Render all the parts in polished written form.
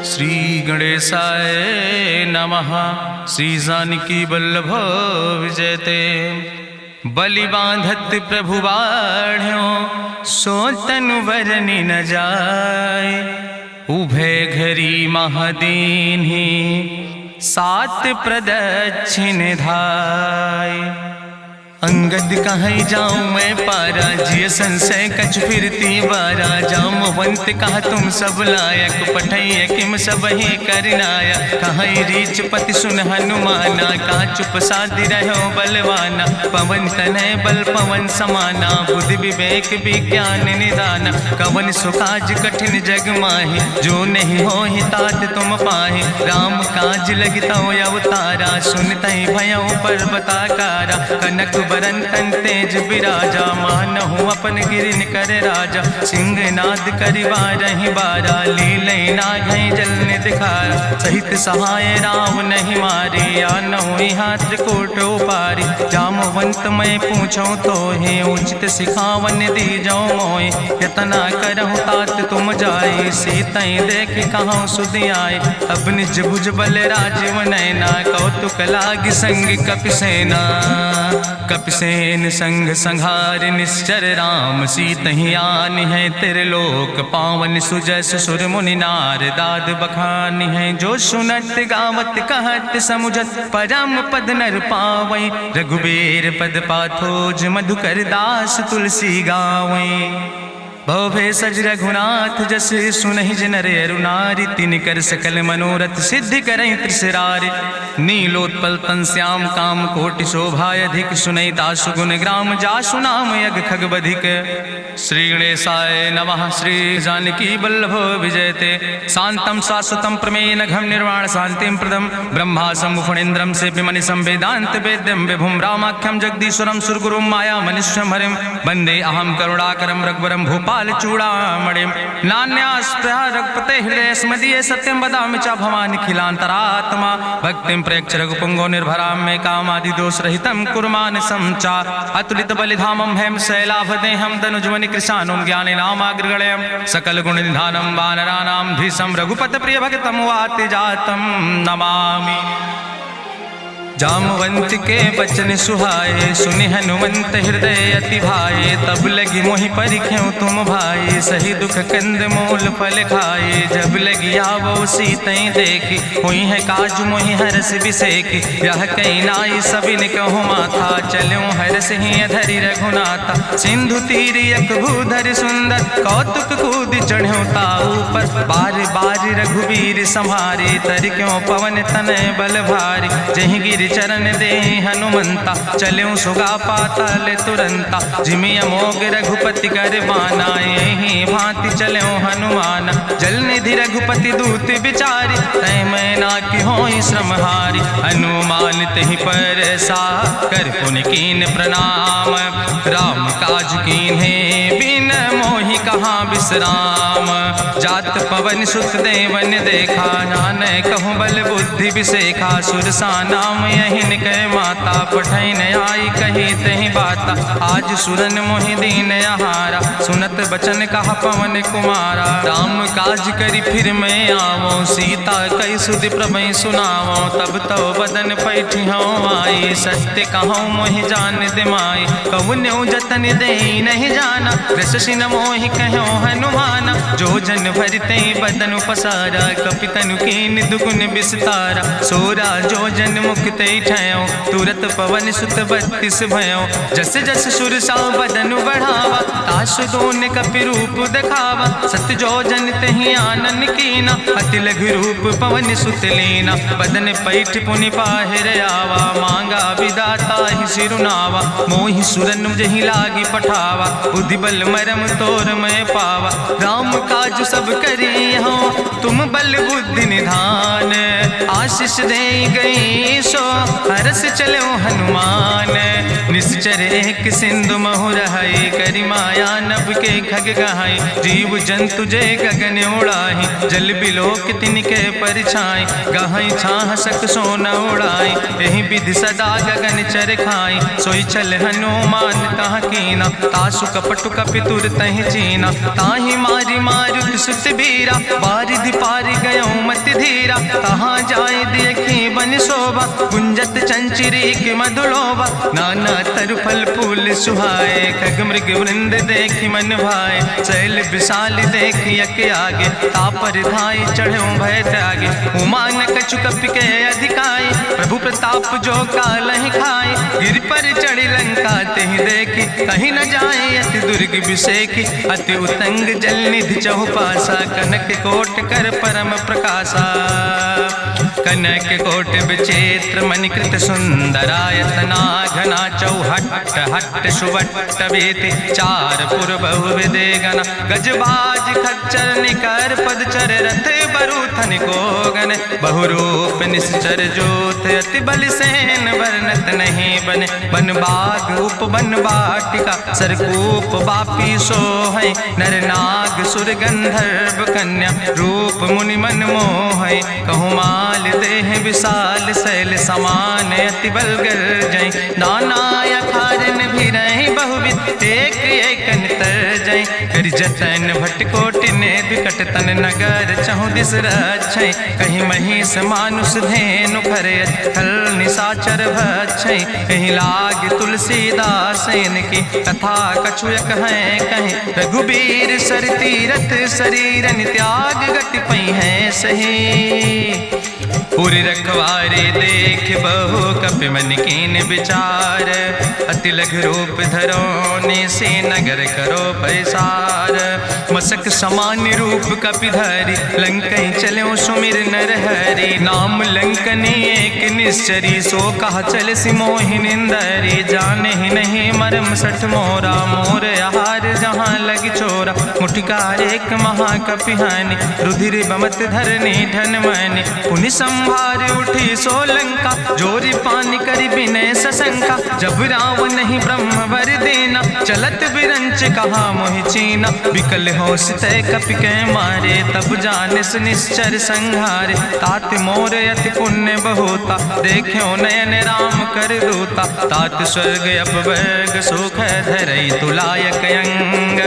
श्री गणेशाय नमः। श्री जानकी वल्लभ विजयते। बलि बांधत प्रभु बाढ़ो सो तनु बरनि न जाय। उभय घरी महादीन्हि सात प्रदक्षिण धाय। अंगद कहीं जाऊं मैं पारा जिय संशय कछ फिरती बारा। जामवंत कहा तुम सब लायक पठैय किम सब ही करनाया। कहीं रीच पति सुन हनुमाना कहा चुप साधि रहो बलवाना। पवन तनय बल पवन समाना बुद्धि विवेक विज्ञान निदाना। कवन सुकाज कठिन जग माहि जो नहीं हो ही तात तुम पाहि। राम काज लगता अवतारा सुनतहि भयो पर्वताकारा। कनक बरन तन तेज बिराजा मानहु अपन गिरिन कर राजा। सिंह नाद करिवा रही बारा लीलै नाघै जल दिखारा। सहित सहाय राम नहीं मारे आनहु हाथ कोट उपारी। जामवंत मैं पूछो तो हे उचित सिखावन दी जाओ मोय। यतना करहु तात तुम जाए सीतै देख कहूँ सुधि आए। अब निज भुज बल राजीव नैना कौतुक लाग संग कपिसेना। कपिसेन संग संहार निश्चर राम सीतहि आनि है त्रिलोक पावन। सुजस सुर मुनि नार दाद बखानि है। जो सुनत गावत कहत समुझत परम पद नर पावै। रघुबीर पद पाथोज मधुकर दास तुलसी गावै। भवे सज रघुनाथ जस सुनहि नर अरु नारी। तिनकर सकल मनोरथ सिद्धि करहि त्रिसरारि। नीलोत्पल तन श्याम काम कोटि शोभाय अधिक। सुनहि दासु गुण ग्राम जासु नाम यज्ञ खगबधिक। श्री गणेशाय नमः। श्री जानकी वल्लभ विजयते। शांतम शाश्वतम प्रमेय नघम निर्वाण शांतिम प्रदम। ब्रह्मा शंभु फणीन्द्रम से विमनि संवेदांत वेद्यम विभुम रामाख्यम जगदीश्वरम सुरगुरुम माया मनुष्यम हरिम। वंदे अहम करुणाकरम रघुवरम भूपाल चूड़ामणिम। नान्यास्पृहा रघुपते हृदय स्मदीये सत्यम वदामि च भवानि खिलांतरात्मा। भक्तिम प्रेक्ष रघुपुंगो निर्भराम मे कामादि दोष रहितम कुर्मान् समचा। अतुलित बलिधामम हेम शैलाभदेहम दनुजवनि कृशानुम ज्ञानि नामाग्रगण्यम। सकल गुण निधानम वानराणाम धीशम रघुपत प्रिय भक्तम वाति जातम नमामि। जामवंत के बचन सुहाए सुनि हनुमंत हृदय अति भाए। तब लगी मोहि परिख्यों तुम भाई सही दुख कंद मूल फल खाए। जब लगी आवो सीतै देखी हुई है काज मोहि हरस बिसेखी। यह कई नाई सबिन कहु माथा चलूं हरस ही धरि रघुनाथा। सिंधु तीर यक भूधर सुंदर कौतुक कूद चढ़्यो ताऊ पर। बार बार रघुबीर संहारे तर क्यों पवन तनय बल भारी। जहि गिर चरण दे हनुमंता चल्यों सुगा पाताल तुरंता। जिमि अमोघ रघुपति कर बाना यही भांति चल्यों हनुमान। जल निधि रघुपति दूत बिचारी तय मैं ना कि होई श्रमहारी। हनुमान तहि पर सा कर पुनि कीन प्रणाम। राम काज कीन्हे बिन मोहि कहाँ विश्राम। जात पवन सुत देवन देखा नानय कहूँ बल बुद्धि विसेखा। सुरसा नाम यहिन कह माता पठैन आई कही तहि बाता। आज सुरन मोहि दीन आहारा सुनत बचन कहा पवन कुमारा। राम काज करी फिर मैं आवो सीता कई सुधि प्रभै सुनावो। तब तो बदन पैठी हूँ आई सत्य कहूँ मोहि जान दिमाई। कहुन्यु जतन दे नहीं जाना रससिन मोहि कहो हनुमाना। जो जन भरते बदन पसारा कपितनु कीन दुगुन विस्तारा। सोरा जो जन मुक्ते ठयो तुरत पवन सुत 32 भयो। जस जस सुरसा बदन बढ़ावा तासु दोन कपि रूप दिखावा। सत जो जन तहि आनन कीना अति लघु रूप पवन सुत लीना। बदन पैठ पुनि पाहिर आवा मांगा विदाता ही सिरुनावा। मोहि सुरन जहि लागी पठावा बुद्धि बल मरम तोर मैं पावा। राम काज सब करी हो तुम बल बुद्धि निधान। आशीष दे गई सो हरस चलो हनुमान। निश्चर एक सिंधु महु रहाई करी माया नभ के खग गहाई। जीव जंतु जे गगन उड़ाही जल बिलोक तिनके परछाई। गहाई छाह सक सोन उड़ाई यही विधि सदा गगन चर खाई। सोई चल हनुमान तहाँ कीना तासु कपटु कपि तुर तहि चीना। ताहि मारी मारुत सुत बीरा बारिधि पारि गयो मति रघुबीरा, कहाँ जाए देखी बन शोभा, गुंजत चंचरी की मधुलोभा, नाना तरु फल फूल सुहाए, खग मृग वृंद देखी मन भाए, शैल विशाल देखी यके आगे, तापर धाय चढ़ो भय त्यागे, उमान कछु कपि के अधिकाई, प्रभु प्रताप जो कालहि खाए, गिर पर चढ़ी लंका तेहि देखी, कहीं न जाए अति दुर्ग विषेखी, अति उतंग जल निधि चहुपासा, कनक कोट कर परम प्रकाशा, कनक कोट विचित्र मणिकृत सुंदरायतना, घना चौहट्ट हट्ट सुवट्ट वेति, चार पुर बहु विदे गण, गजबाज खच्चर निकर पदचर, रथ बरूथन को गण, बहुरूप निश्चर जोत, अति बल सेन वर्णत नहीं बने, बन बाग उप बन बाटिका, सरकूप बापी सोहै, नर नाग सुर गंधर्व कन्या, रूप मुनि मन मोहै, कहूँ माल देह विशाल, शैल समान अति बल गर्जै, नाना अखारन भी रही बहुविध, एक एक तर जै, कर जतन भटकोटि ने विकट तन, नगर चहु दिस रक्षै, कहीं महिष मानुष धेनु खरे, खल निशाचर भक्षै, कहीं लाग तुलसीदास इनकी, कथा कछुयक है कहीं, रघुबीर सर तीरथ शरीरन, त्याग गति पई है सही, पूरी रखवारे देख बहु कपि मन कीन विचार, अति लघु रूप धरोने से नगर करो पैसार, मसक समान रूप कपि धरि, लंकई चलो सुमिर नर हरि, नाम लंकनी एक निश्चरी, सो कहा चल सिमोहि निंदरी, जाने ही नहीं मरम सठ मोरा, मोर आहार जहाँ लग चोरा, मुठिकार एक महाकपिहानि, रुधिर बमत धरनी धन मनि, पुनि संभार उठी सोलंका, जोरी पानी करी विनय सशंका, जब रावण नहीं ब्रह्म वर देना, चलत बिरंच कहा मोहि चीना, विकल होश तय कपि के मारे, तब जानिस निश्चर संहारे, तात मोर अति पुण्य बहुता, देख्यो नयन राम कर दूता, तात स्वर्ग अपवर्ग सुख धरई तुलायक अंग,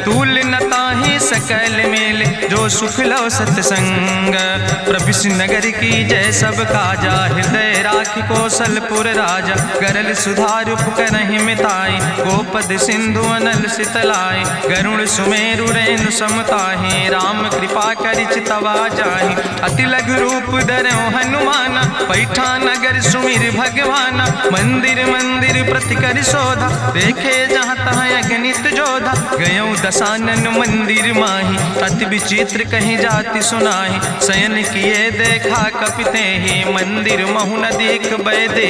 तूल न ताहि सकल मेल, जो सुख लो सत्संग, प्रभिस नगर की जय सब काजा, हृदय राखि कौशलपुर राजा, गरल सुधार उपकरहि मिताई, गोपद सिंधु अनल सितलाई, गरुड़ सुमेरु रेणु समताहि, राम कृपा करि चितवा जाहि, अति लघु रूप धरौ हनुमाना, पैठा नगर सुमिर भगवाना, मंदिर मंदिर प्रति कर शोधा, देखे जहाँ तहाँ अगणित जोधा, गयौ दशानन मंदिर माही, अति विचित्र कहीं जाति सुनाही, शयन किए देखा कपिते ही, मंदिर महु न देख बैदे,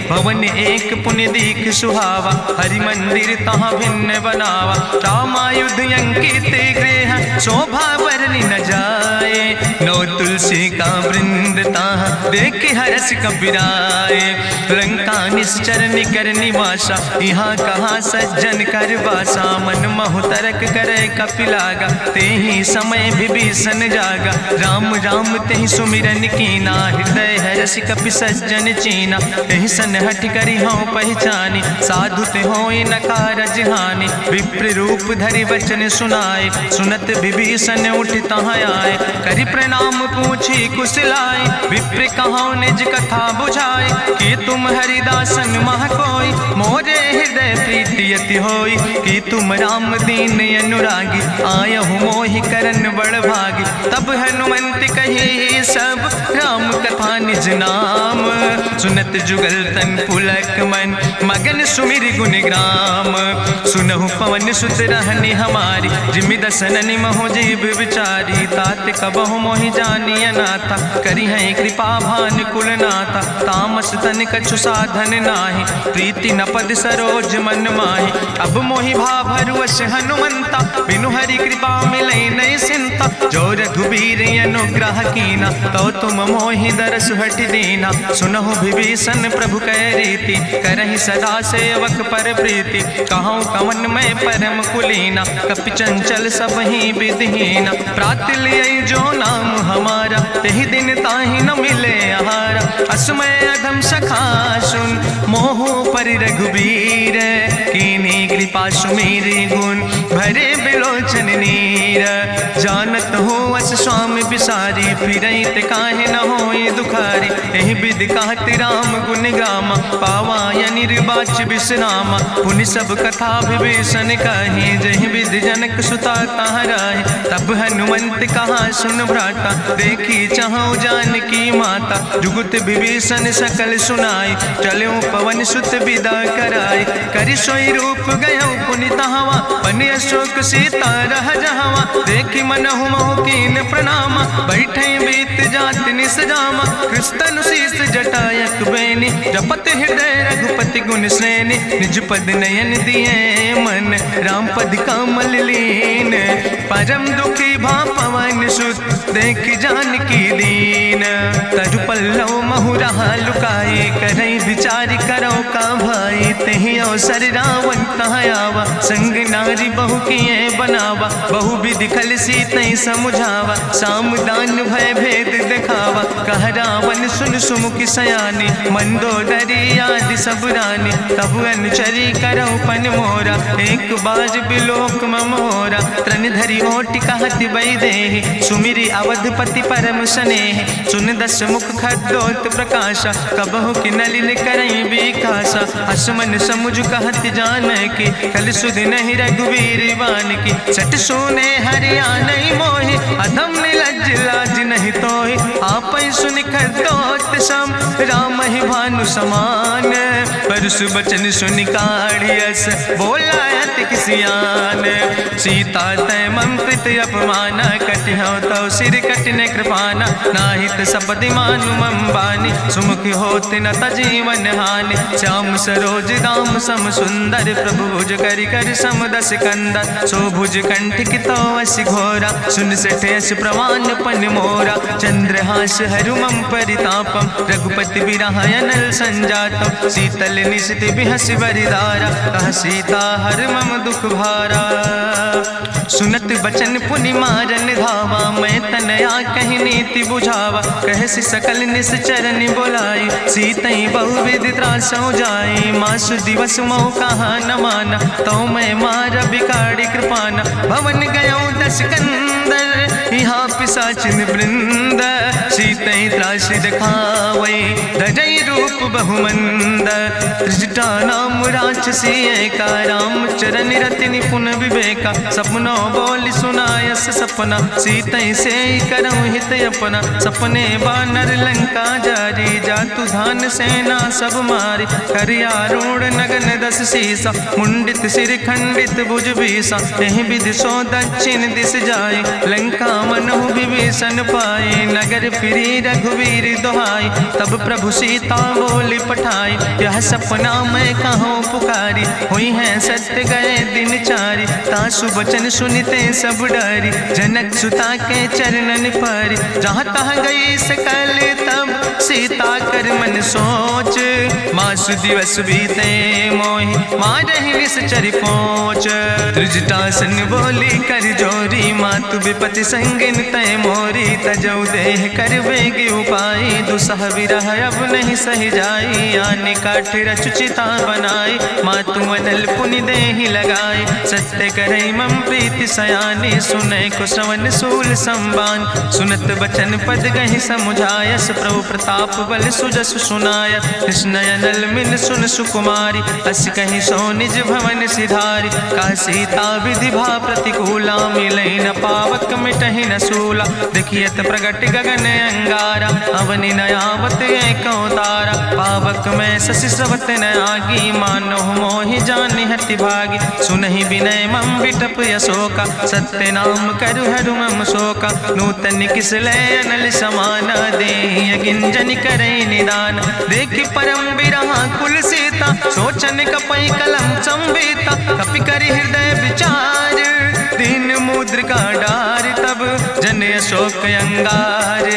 भवन एक पुण्य दीख सुहावा, हरि मंदिर तहाँ भिन्न बनावा, रामायुध अंकित गृह, शोभा बरनी न जाए, नौ तुलसी का वृंद तहाँ देख हर्ष कपिराए, लंका निश्चर निकर निवासा, यहाँ कहाँ सज्जन कर बासा, मन महु तरक करे कपिलागा, ते ही समय विभीषण जागा, राम राम तेहि सुमिरन कीना, हृदय हर्ष कपि सज्जन चीना, तेहि सन हठ करी हूँ पहचानी, साधु ते होई न कारज हानि, विप्र रूप धरि वचन सुनाए, सुनत विभीषण उठ तहाँ आए, करि प्रणाम पूछी कुशलाए, विप्र कहाँ निज कथा बुझाए, कि तुम हरिदासन मह कोई, मोरे हृदय प्रीति अति होई, कि तुम राम दीन अनुरागी, आयहु मोहि करन बड़ भागी, तब हनुमंत कही सब राम कथा निज नाम, सुनत जुगल तन पुलक मन, मगन सुमिर गुण ग्राम, सुनहु पवन सुत रहनी हमारी, जिमि दसननि महो जीव विचारी, तात कबहु मोहि जानी अनाथा, करी है कृपा भान कुल नाथा, तामस तन कछु साधन नाही, प्रीति न पद सरोज मन माही, अब मोहि भाभरुवश हनुमंता, बिनु हरि कृपा मिलै नहीं सिंता, जो रघुबीर अनुग्रह कीना, तो तुम मोहि दरस हट दीना, सुनहु विभीषण प्रभु कै रीति, करहि सदा सेवक पर प्रीति, कहूँ कवन में परम कुलीना, कपि चंचल सब ही विधिहीना, प्रात लिय जो नाम हमारा, तेहि दिन ताहि न मिले आहारा, असमय अधम सखा सुन, मोहु पर रघुबीर, कीनी कृपा सुमेरी गुण, भरे बिलोचन नीर, जानत हो अस स्वामी बिसारी, फिरई ते काहे न होई दुखारी। एहि विधि कहत राम गुण गामा, पावा निर्बाच विश्रामा। पुनि सब कथा विभीषण कही, जहि विधि जनक सुता कहाँ रहे। तब हनुमंत कहा सुन भ्राता, देखी चाहूँ जानकी माता। जुगुत विभीषण सकल सुनाई, चलो पवन सुत विदा कराई। करि सोई रूप गयो पुनि तहवा, बन अशोक सीता रह जहवा। देखी मनहु महु कीन प्रणामा, बैठे बीत जात निस जामा। कृष्ण शीस जटायक बेनी, जपत हृदय रघुपति गुण श्रेणी। निज पद नयन दिए मन, राम पद कमल लीन। परम दुखी भा पवन सुत, देख जानकी दीन। तरु पल्लव महु रहा लुकाई, करई विचार करो का भाई। तेहि अवसर रावण तहाँ आवा, संग नारी बहु किए बनावा। बहु विधि खल सीतै समुझावा, साम दान भय भेद दिखावा। कह रावण सुन सुमुखी सयानी, मंदोदरी आदि सब रानी। तब अनुचरी करो पन मोरा, एक बाज बिलोक ममोरा। तृण धरि ओटि कहत बई देहि, सुमिरी अवधपति परम स्नेह। सुन दस मुख खद्योत प्रकाशा, कबहु कि नलिन करई बिकासा। असमन समुझ कहत जानकी, कल सुध नहीं रघुवीर बान की। सट सुने हरियाणई मोहि, अधम निलज्ज लाज नहीं तोहि। आपै सुनि खद्योत सम, राम ही भानु समान। परसु बचन सुनि काढ़ियस, बोला अति किसियान। सीता तै मम कृत अपमाना, कटिहौ तौ सिर कटिन कृपाना। नाहित सपदि मानु मम बानी, सुमुख होत न तजीवन हानि। श्याम सरोज दाम सम सुंदर, प्रभु भुज करि कर सम दस कंदर। सो भुज कंठ कितो अस घोरा, सुन सठेस प्रमाण पन मोरा। चंद्रहास हरु मम परितापम, रघुपति बिरहायनल संजातम। शीतल निशित बिहस बरिदारा, कह सीता हर मम दुख भारा। सुनत बचन पुनि मारन धावा, मैं तनया कहि नीति बुझावा। कहसि सकल निश्चरन बोलाई, सीतई बहुविधि त्रासौ जाई। मासु दिवस मोह कहा न माना, तो मैं मार बिकाड़ी कृपाना। भवन गयो दस कंदर, यहाँ पिशाचिन वृंद। सीतई त्रास दिखावै, धजई रूप बहुमंद। त्रिजटा नाम राक्षसी एका, राम चरण रति निपुण विवेका। सपनो बोल सुनायस सपना, सीतई से करऊँ हित अपना। सपने बानर लंका जारी, जातु धान सेना सब मारी। करियारूढ़ नगन दस सीसा, मुंडित सिर खंडित भुज बीसा। एहि विधि सो दक्षिण दिस जाय, लंका मनहु विभीषण पाए। नगर फिरी रघुवीर दोहाई, तब प्रभु सीता बोली पठाई। यह सपना मैं कहूँ पुकारी, हुई है सत्य गए दिन चारी। तासु बचन सुनते सब डरी, जनक सुता के चरणन पर। जहाँ तहाँ गई सकल तब, सीता कर मन सोच। मासु दिवस बीते मोहि, मारहि निश्चर पहुँच। त्रिजटासन बोली कर जोरी, मातु विपति संगिन तय मोरी। तजौ देह कर बेगी उपाय, दुसह विरह अब नहीं सही जाई। आने काठ रचुचिता बनाई, मातु मनल पुनि देहि लगाई। सत्य करई मम प्रीति सयानी, सुनै को श्रवण सूल संबान। सुनत बचन पद गहि समुझायस, प्रभु प्रताप बल सुजस सुनाय। कृष्णयनल मिन सुन सुकुमारी, अस कहि सो निज भवन सिधारी। का सीता विधि भा प्रतिकूला, मिलै न पावक मिटहि न सूला। देखियत प्रगट गगन अंगारा, अवनि नयावत एको तारा। पावक में शशि स्रवत न आगी, मानो मोहि जानि हति भागी। सुनहि विनय मम विटप यशोका, सत्य नाम करु हरु मम शोका। नूतन किसले अनल समाना, देहि गिंजन करई निदान। देखि परम बिरहा कुल सीता, सोचन कपई कलम संवेता। कपि करि हृदय विचार, दीन मुद्रिका डार। तब जन अशोक अंगार,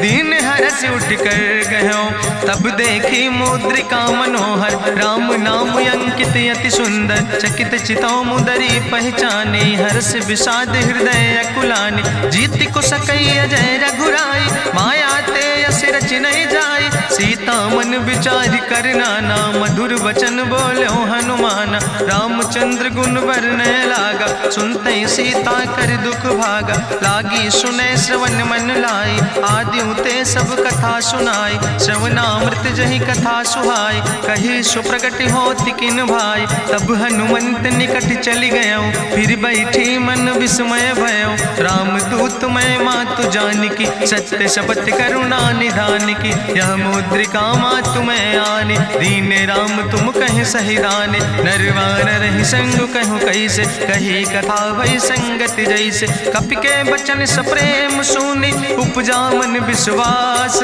दीन हरस उठ कर गयो। तब देखी मुद्रिका मनोहर, राम नाम अंकित अति सुंदर। चकित चितौ मुदरी पहचाने, हर्ष विषाद हृदय अकुलाने। जीत को सकई अजय रघुराई, माया ते यस रच नहीं जाई। सीता मन विचार कर नाना, मधुर वचन बोलो हनुमाना। रामचंद्र गुण वर्णय लागा, सुनते सीता कर दुख भागा। लागी सुने श्रवण मन लाई, आदि उते सब कथा सुनाई, श्रवणामृत जहि कथा सुहाई, कही सुप्रगट होति किन भाई, तब हनुमंत निकट चली गयो, फिर बैठी मन विस्मय भयो, राम दूत मैं मातु जानकी, सत्य शपथ करुणा निधान की, यह मुद्रिका मातु मैं आने, दीन राम तुम कहे सही दाने, नरवान रही संग कहूँ कैसे, कही कथा भई संगति जैसे, कपि के बचन सप्रेम सुनी, उपजा मन विश्वास,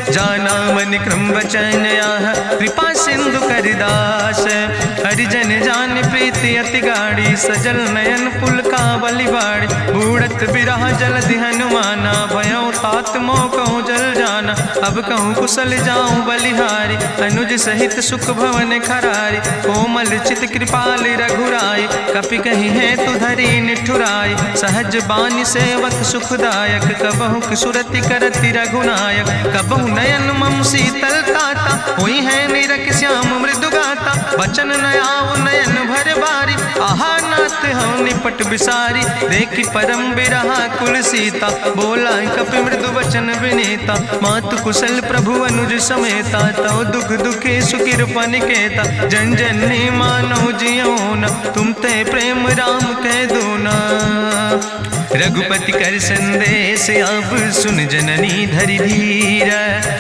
जाना मन क्रम वचन आह, कृपा सिंधु करिदास, हरिजन जान प्रीति अति गाड़ी, सजल नयन पुलकावली बाड़ी, बूढ़त बिरह जलधि हनुमाना, भयो तात मोह कहूँ जल जाना, अब कहूँ कुशल जाऊँ बलिहारी, अनुज सहित सुख भवन खरारी, कोमल चित कृपाल रघुराई, कपि कही है तु धरी निठुराई, सहज बानी सेवक सुखदायक, कबहु किशुरति करति रघुनायक, कबहु नयन मम शीतल ताता, हुई है निरख श्याम मृदु गाता, बचन न आव नयन भर बारी, आहा नाथ हम निपट बिसारी, देखी परम बिरहा कुल सीता, बोला कपि मृदु वचन विनीता, मातु कुशल प्रभु अनुज समेता, तव दुख दुखी सुकृपा निकेता, जन जननी मानो जियो न, तुम ते प्रेम राम कह दो ना, रघुपति कर संदेश अब सुन जननी धरि धीर,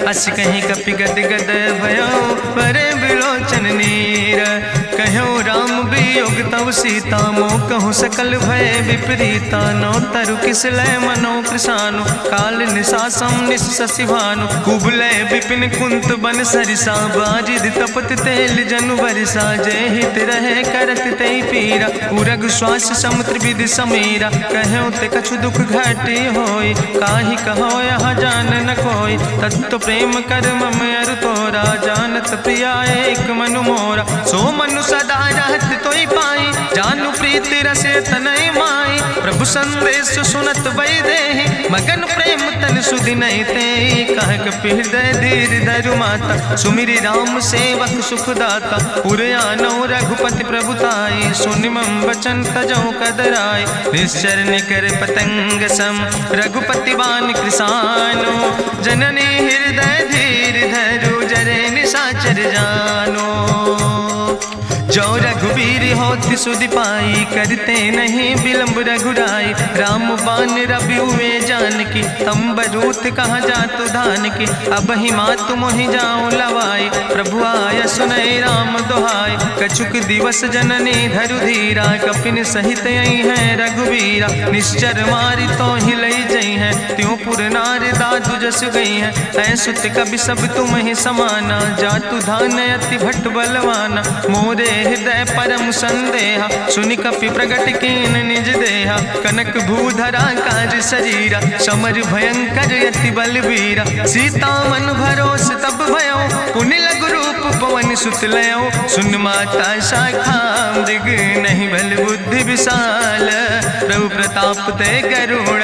अस कहीं कपि गद गद भयो परे बिलोचन नीर, कहो राम वियोग तव सीता, मोह कहूँ सकल भय विपरीता, नो तरु किस लय मनो कृशानु, काल निशासम निशि भानु, कुबलय विपिन कुंत बन सरिसा, बाजिद तपत तेल जनु बरिसा, जय हित रहे करत ते पीरा, उरग श्वास समुद्र विधि समीरा, कहो ते कछु दुख घटी होई, काहि कहो यहाँ जान न कोई, तत्व प्रेम कर मम अरु तोरा, जानत प्रिया एक मनु मोरा, सो मनु सदा रहत तोई पाई, जानु प्रीति रसे तनय माई, प्रभु संदेश सुनत वै देहि, मगन प्रेम तन सुधि नहीं ते, कह कपि हृदय धीर धरु माता, सुमिरि राम सेवक सुखदाता, पुरयानो रघुपति प्रभुताई, सुनि मम वचन तजौ कदराई, निश्चर निकर पतंग सम, रघुपति बान कृसानो, जननी हृदय धीर धरु जरे निशाचर जानो, जो रघुवीर होति सुधि पाई, करते नहीं विलंब रघुराई, राम बान रवि हुए जानकी, तंबरूथ कहाँ जातु धान की, अब ही मातु मोहि जाऊँ लवाई, प्रभु आय सुनय राम दुहाई, कछुक दिवस जननी धरु धीरा, कपिन सहित यही है रघुवीरा, निश्चर मारी तो ही लई जई है, त्यों पुर नार दादु जस गई है, ऐसुत कभी सब तुम ही समाना, जातु धान अति भट्ट बलवाना, मोरे हृदय परम संदेहा, सुनि कपि प्रगट कीन निज देहा, कनक भूधरा काज शरीरा, समर भयंकर यति बलवीरा, सीता मन भरोस तब भयो, पुनि लघु रूप पवन सुत लयो, सुन माता शाखा मृग नहीं बल बुद्धि विशाल, प्रभु प्रताप ते गरुड़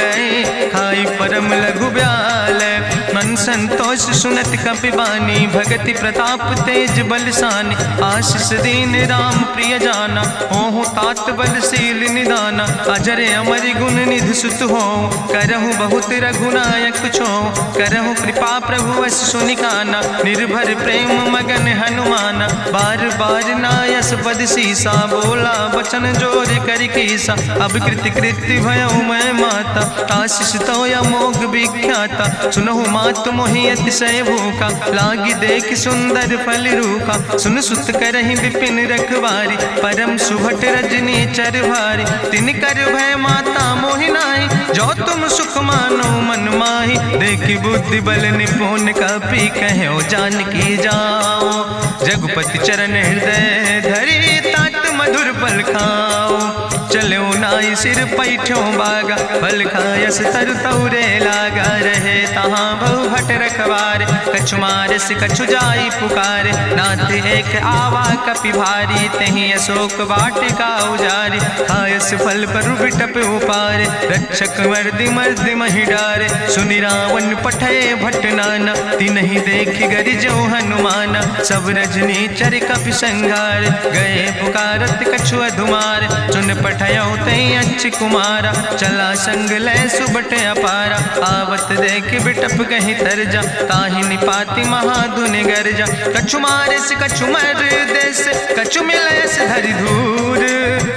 खाई परम लघु ब्याल, मन संतोष सुनत कपि बानी, भगति प्रताप तेज बलसानी, आशीष दीन राम प्रिय जाना, ओहु तात बलशील निदाना, अजर अमर गुण निधि सुत हो, करहु बहुत रघुनायक छो, करहु कृपा प्रभु वश सुनिकाना, निर्भर प्रेम मगन हनुमाना, बार बार नायस पद सीसा, बोला बचन जोर कर कीसा, अब कृति कृति भयो मैं माता, आशीष तो अमोघ विख्याता, सुनहु मातु मोहि अतिशय भूखा, लागी देख सुंदर फल रूखा, सुन सुत करहि विपिन रखवारी, परम सुभट रजनी चर भारी, तिन कर भय माता मोहि नाहि, जो तुम सुख मानो मन माहि, देखि बुद्धि बल निपुण कपि कहो जानकी जाओ, रघुपति चरण हृदय धरि तात मधुर फल खाओ, चलो नाई सिर पैठो बागा, फल खायस तरु तौरे लागा, रहे तहाँ बहु भट रखवारे। कछु मारस कछु जाई पुकारे, नाथ एक आवा कपि भारी। तहीं अशोक वाटिका उजारी, खायस फल पर बिटप उपारे। रक्षक मर्दि मर्दि महि डारे, सुनि रावण पठय भट नाना। तिन्हि देखि गरिजौ हनुमाना, सब रजनी चर कपि संघार। गए पुकारत कछु अधुमार, सुन पठयौ तई अच्छ कुमारा। चला संग लय सुबट अपारा, आवत देख बिटप कहीं तरजा। ताहि निपाति महाधुनि गर्जा, कछु मारिस कछु मर देस। कछु मिलयस धरि धूर,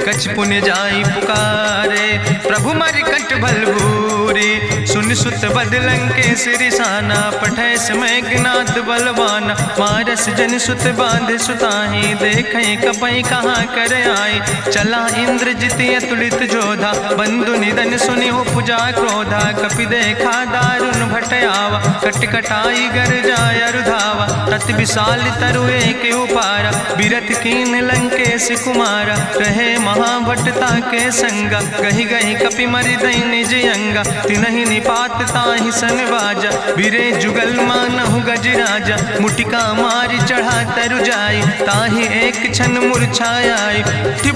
कछ पुण्य जाई पुकारे। प्रभु मरि कंठ भल भूरी, सुन सुत बद लंकेश रिसाना। पठय समय ज्ञात बलवाना, मारस जन सुत बांध सुताहि। देखें कपई कहाँ कर आए, चला इंद्रजित अतुलित जोधा। बंधु निधन सुनि उपजा क्रोधा, कपि देखा दारुण भट आवा। कट कटाई गर जाय रुधावा, तत विशाल तरु एक उपारा। बिरथ कीन लंकेश कुमारा, रहे महाभटता के संगा। गहि गहि कपि मरि दई निज अंगा, तिन्हि निपात ताहि सन बाजा। बिरे जुगल मानहु गजराजा, मुटिका मारि चढ़ा तरु जाई। ताहि एक क्षण मूर्छाई,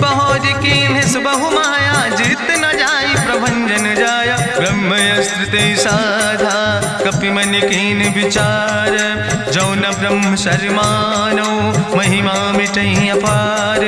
बहोज कीन्हिस बहु माया। जीत न जाई प्रभंजन जाया, ब्रह्मस्त्र ते साधा। कपि मन कीन विचार, जो न ब्रह्म शर्मानो। महिमा मिटई अपार,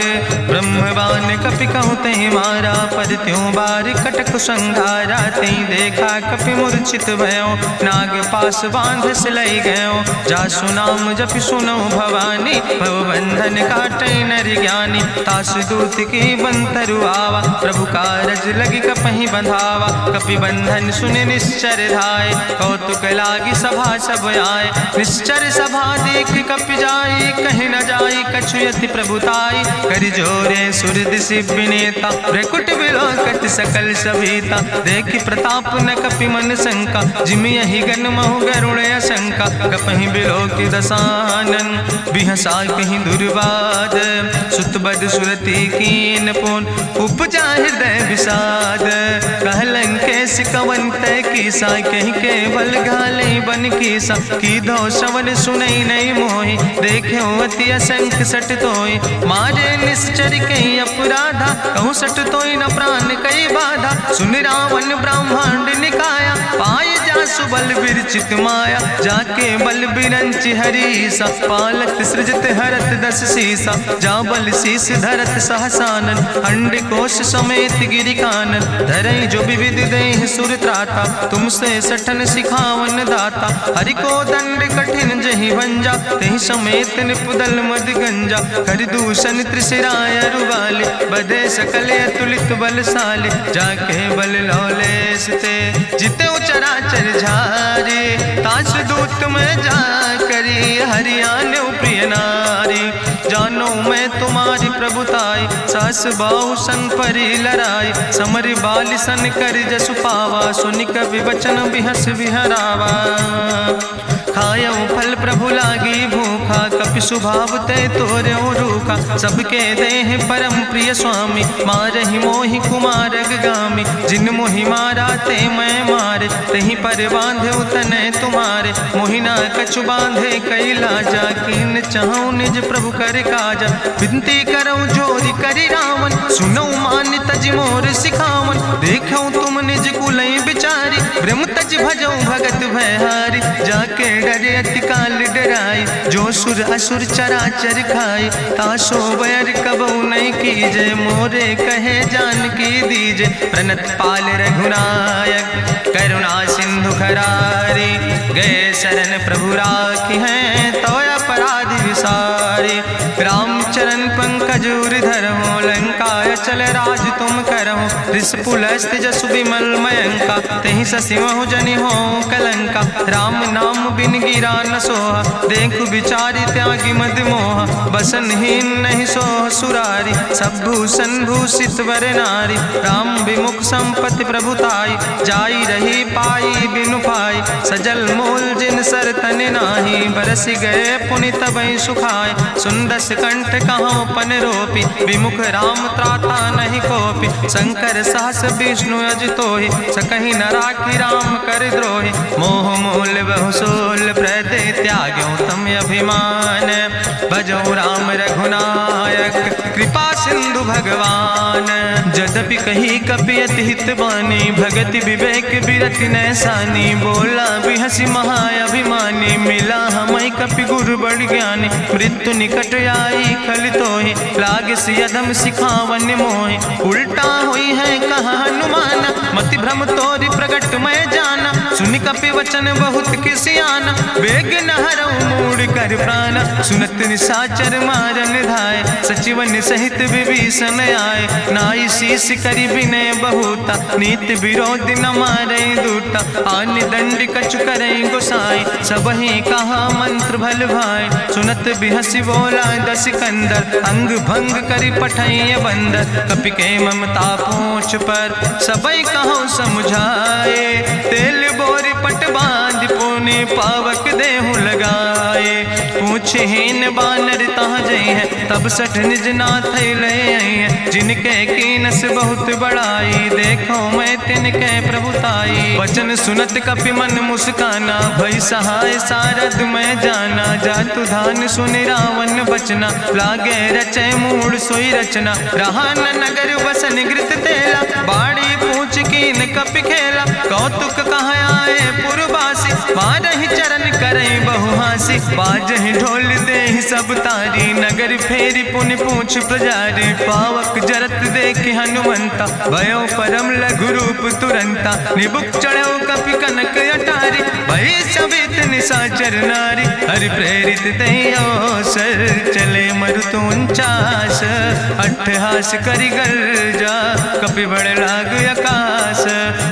ब्रह्मवान कपि कहु तहि मारा। पद त्यों बार कटक संघारा, तई देखा कपि मूर्छित भयो। नाग पास बांध सिलई गयो, जासु नाम जपि सुनो भवानी। भव बंधन काटई नर ज्ञानी, तासु दूत की बंतरु आवा। प्रभु कारज लगी कपहि बंधावा, कपि बंधन सुनि निश्चर धाय। कौतुक लागी सभा सब आए, निश्चर सभा देख कपि जाई। कहीं न जाई कछु यति प्रभुताई, कर जोरे सुर दिसि विनेता। भ्रकुट विलोकत सकल सभीता, देखि प्रताप न कपि मन शंका। जिमि यहि गन महु गरुण शंका, कपहि बिलोकि दसानन। बिहसा कहीं दुर्वाद, सुत बद सुरति कीन पुन। उपजा हृदय विषाद, कहलन कैस कवन तय कीसा। कहीं केवल घाले बन कीसा, की दो श्रवण सुनई नहीं मोहि। देखे अति असंख सट तोय, मारे निश्चर कहीं अपराधा। कहूँ सट तोय न प्राण कई बाधा, सुन रावण ब्रह्मांड निकाया। पाय जासु बल विरचित माया, जाके बल बिरंचि हरीसा। पालत सृजत हरत दस सीसा, जा बल शीस धरत सहसानन। अंड कोश समेत गिरि कानन, धरई जो विविध देह सुर त्राता। तुमसे सठन सिखावन दाता, हरि को दंड कठिन जहि भंजा। तहि समेत निपुदल मद गंजा, कर दूषण त्रिशिराय रुवाले। बधे सकल अतुलित बलशाले, जाके बल लौलेस ते। जिते चराचर झारे, तास दूत में जा करी। हरियाण प्रिय नारी, जानो मैं तुम्हारी प्रभुताई। सास बाहु सन परी लड़ाई, समर बाल सन कर जसु पावा। सुनि कवि वचन बिहस विहरावा, खायौ फल प्रभु लागी भूखा। कपि स्वभाव ते तोर्यो रूखा, सबके देह परम प्रिय स्वामी। मारहि मोहि कुमारग गामी, जिन मोहि मारा ते मैं मारे। तहीं पर बांधे तने तुम्हारे, मोहिना कछु बांधे कई लाजा। कीन चाहूं निज प्रभु कर काजा, विनती करऊं जोरी करी रावण। सुनऊ मान तज मोर सिखावन, देखऊं तुम निज कुलई बिचारी। ब्रह्म तज भजऊं भगत भयहारी, जाके डरे अति काल डराई। जो सुर असुर चराचर खाई, तासो बैर कबऊ नहीं कीजे। मोरे कहे जान की दीजे, प्रणत पाल रघुनायक। करुणा सिंधु खरारी, गए शरण प्रभु राखी हैं। तो अपराध विसारी, रामचरण पंकज उर धरहु। लंकाय चल राज तुम करहु, रिसपुलस्त जसु विमल मयंका। तहि ससिमहु जनि हो कलंका, राम नाम बिन गिरा न सोहा। देखु विचारि त्यागी मद मोहा, बसनहीन नहीं सोह सुरारी। सब भूषण भूषित वर नारी, राम विमुख संपत्ति प्रभुताई। जाई रही पाई बिनु पाई, सजल मूल जिन सर तन नाही, बरस गए पुनि तबहि सुखाए। सुंदस कंठ कहाँ पन रोपी, विमुख राम त्राता नहीं कोपी। शंकर सहस विष्णु अजितोहि, सकहि न राखी राम कर द्रोहि। मोह मूल बहुसोल प्रदे, त्याग्यो तम अभिमान। भजो राम रघुनायक, कृपा सिंधु भगवान। यद्यपि कही कपि अति हित बानी, भगति विवेक बिरति नैसानी। बोला बिहसि महाअभिमानी, मिला हमई कपि गुरु बड़ ज्ञानी। मृत्यु निकट आई खल तोहि, लागे सियदम सिखावन मोहि। उल्टा हुई है कहा हनुमाना, मति भ्रम तोरि प्रगट मैं जाना। सुनि कपि वचन बहुत किसियाना, बेग न हरऊ मूढ़ कर प्राण। सुनत निशाचर मारन धाय, सचिवन सहित विभीषण आए। नाई शीस करि विनय बहुता, नीति विरोध न मारे दूता। आन दंड कछु करे गोसाई, सबहि कहा मंत्र भल भाई। सुनत बिहसि बोला दस कंदर, अंग भंग करि पठैय बंदर। कपि के ममता पूछ पर, सबई कहो समुझाए। तेल बोरी पट बांध पुनि, पावक देहु लगाए। पूछहीन बानर तहाँ जई है, तब सठ निज नाथ ले आई है। जिनके कीनस बहुत बड़ाई, देखो मैं तिनके प्रभुताई। वचन सुनत कपि मन मुस्काना, भई सहाय सारद मैं जाना। जातु धान सुनि रावण बचना, लागे रचे मूढ़ सोई रचना। रहा न नगर बसन घृत तेला, बाड़ी पूछ कीन कपि खेला। कौतुक कहाँ आए पुरवासी, मारहि चरण करई बहु हासी। बाजहि ढोल देहि सब तारी, नगर फेरी पुनि पूछ प्रजारी। पावक जरत देखि हनुमंता, भयो परम लघु रूप तुरंता। निबुक चढ़ो कपि कनक अटारी, भई सवित निशाचर नारी। हरि प्रेरित देहि अवसर, चले मरुत 49। अट्ठहास करि गर्जा, कपि बड़ लाग आकाश।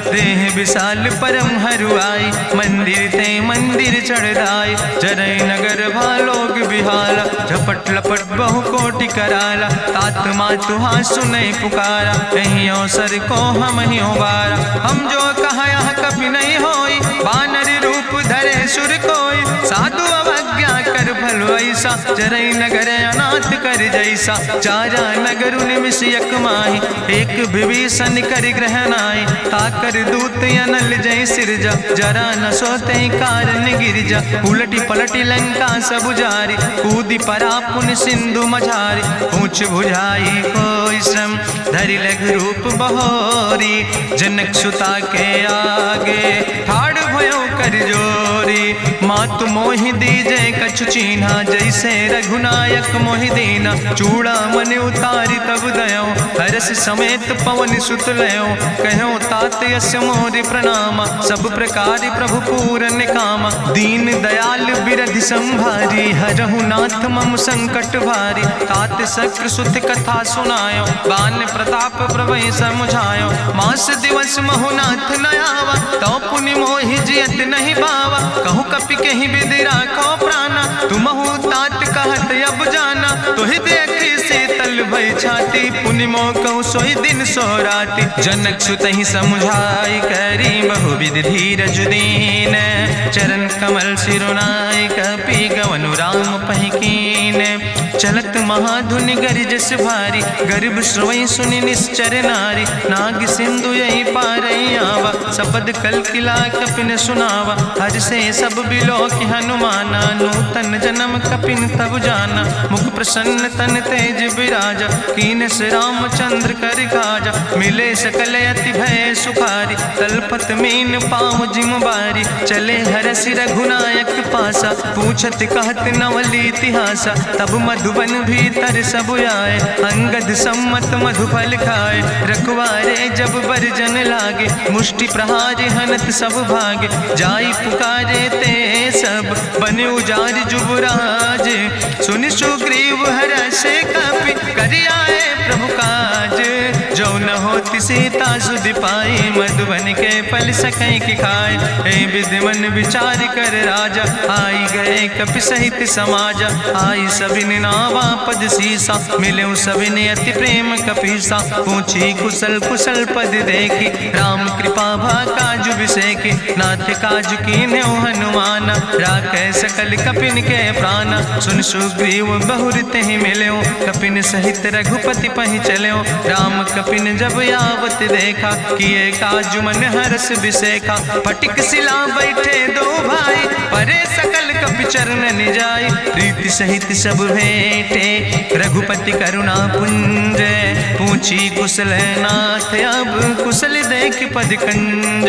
देह विशाल परम हरुआई, मंदिर ते मंदिर चढ़ाई। जरई नगर भालोग बिहाला, झपट लपट बहु कोटि कराला। तात मातु हाँ सुनै पुकारा, एहि अवसर को हम ही उबारा। हम जो कहा यहाँ कभी नहीं होई, बानर रूप धरे सुर कोई। साधु अवज्ञा कर भल ऐसा, जरई नगर अनाथ कर जैसा। चारा नगर निमिष यक माही, एक विभीषण कर ग्रह नाई। ताकर दूत अनल जय सिरजा, जरा न सोते कारण गिरजा। उलटी पलटी लंका सब जारी, कूदी परा पुन सिंधु मझारी। पूछ बुझाई कोई श्रम, धरि लघु रूप बहोरी। जनक सुता के आगे, ठाड़ भयो कर जोरी। मातु मोहि दीजे कछु चीन्हा, जैसे रघुनायक मोहि दीना। चूड़ा मन उतारी तब दयो, हरस समेत पवन सुत लयो। कहो तात यस मोरि प्रणामा, सब प्रकार प्रभु पूरन कामा। दीन दयाल बिरधि संभारी, हरहु नाथ मम संकट भारी। तात शक्र सुत कथा सुनायो, बान प्रताप प्रभु समुझायो। मास दिवस महु नाथ न आवा, तो पुनि मोहि जियत नहीं बावा। कहु कपि कहीं विधि राखो प्राणा, तुमहु तात कहत अब जाना। तुहि देखी शीतल भई छाती, पुनि मोह कहु सोई दिन सो राति। जनक सुतहि समुझाई, करी बहुविधि धीरज दीन। चरण कमल सिरुनाई, कपि गवनु राम पहि कीन। चलत महाधुनि गरिजस भारी, गर्भ श्रोई सुनि निश्चर नारी। नाग सिंधु यही पारई आवा, सबद कल किला कपिन सुनावा। हर से सब बिलो कि हनुमाना, नूतन जन्म कपिन तब जाना। मुख प्रसन्न तन तेज विराजा, कीनस रामचंद्र कर काजा। मिले सकल अति भय सुखारी, तलपत मीन पाँव जिम बारी। चले हरस रघुनायक पासा, पूछत कहत नवल इतिहासा। तब मधुबन भीतर सब आए, अंगद सम्मत मधुफल खाए। रखवारे जब बरजन लागे, मुष्टि प्रहारे हनत सब भागे। जाई पुकारे ते सब, बने उजार जुबराज। सुनि सुग्रीव हर्षे कपि, करि आए प्रभु काज। जो न होति सीता सुध पाई, मधुबन के फल सकै की खाए। ए विधि मन विचार कर राजा, आई गए कपि सहित समाजा। आई सबिन नावा पद सीसा, मिले सबिन अति प्रेम कपीसा। पूछी कुशल कुशल पद देखी, राम कृपा भा काजु विसेखी। नाथ काजु कीन्हे हनुमान, राखै सकल कपिन के प्राण। सुन सुग्रीव बहुर तेहि मिल्यो, कपिन सहित रघुपति पहि चल्यो। राम कपिन जब आवत देखा, किए काजु मन हरस विसेखा। फटिक सिला बैठे दो भाई, परे सकल कपि चरण जाय। प्रीति सहित सब भेंटे, रघुपति करुणा पुंज। पूछी कुशल नाथ अब, कुशल देख पद कंज।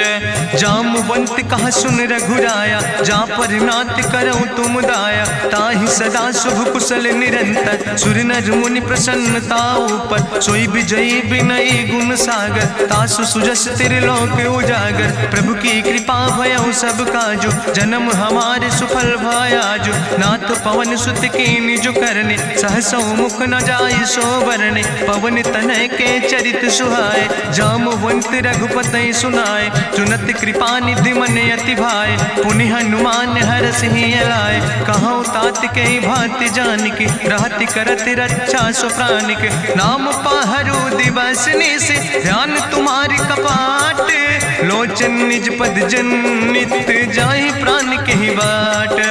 जामवंत कहा सुन रघुराया, जा पर नाथ करऊं तुम दाया। ताहि सदा शुभ कुशल निरंतर, सुर नर मुनि प्रसन्नता ऊपर। सोई विजयी विनयी गुण सागर, तासु सुजस त्रिलोक उजागर। प्रभु की कृपा भयउ सब काजु, जन्म हमारे सुफल भयाजु। नाथ पवन सुत कीन्हि जो करने, सहसौ मुख न जाय सो बरने। पवन तनय के चरित सुहाए, जामवंत रघुपति सुनाए। चुनत कृपा निधि मन अति भाए, पुनि हनुमान हरषि लाए। कहौं तात के भांति जानकी, रहति करत रक्षा सो प्राणिक। नाम पाहरु दिवस निश, ध्यान तुम्हारी कपाट। लोचन निज पद जनित, जाहि प्राण के ही बाट।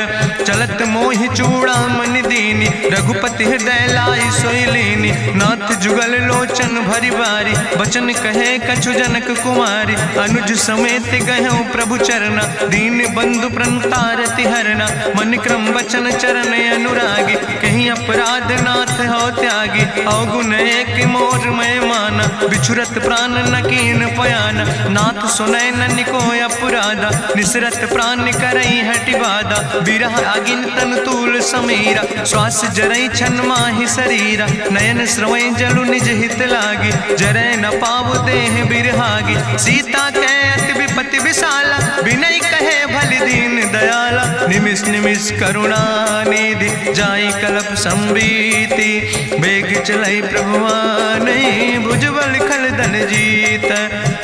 चलत मोहि चूड़ामणि दीनी, रघुपति हृदय लाई सोई लीनी। नाथ जुगल लोचन भरि बारी, बचन कहे कछु जनक कुमारी। अनुज समेत गहऊँ प्रभु चरना, दीन बंधु प्रणतारति हरना। मन क्रम वचन चरण अनुरागी, कहीं अपराध नाथ हो त्यागी। अवगुण एक मोर मैं माना, बिछुरत प्राण न कीन पयाना। नाथ सुनय ननि को अपराधा, निसरत प्राण करई हटि बाधा। बिरह अगिन तन तूल समीरा, श्वास जरई छन माहि शरीरा। नयन श्रवई जलु निज हित लागी, जरय न पाव देह बिरहागी। सीता के अति विपति विशाला, विनय कहे भलि दीन दयाला। निमिष निमिष करुणा निधि, जाई कलप संबीति। बेग चलई प्रभुआनई, भुजबल खल धन जीत।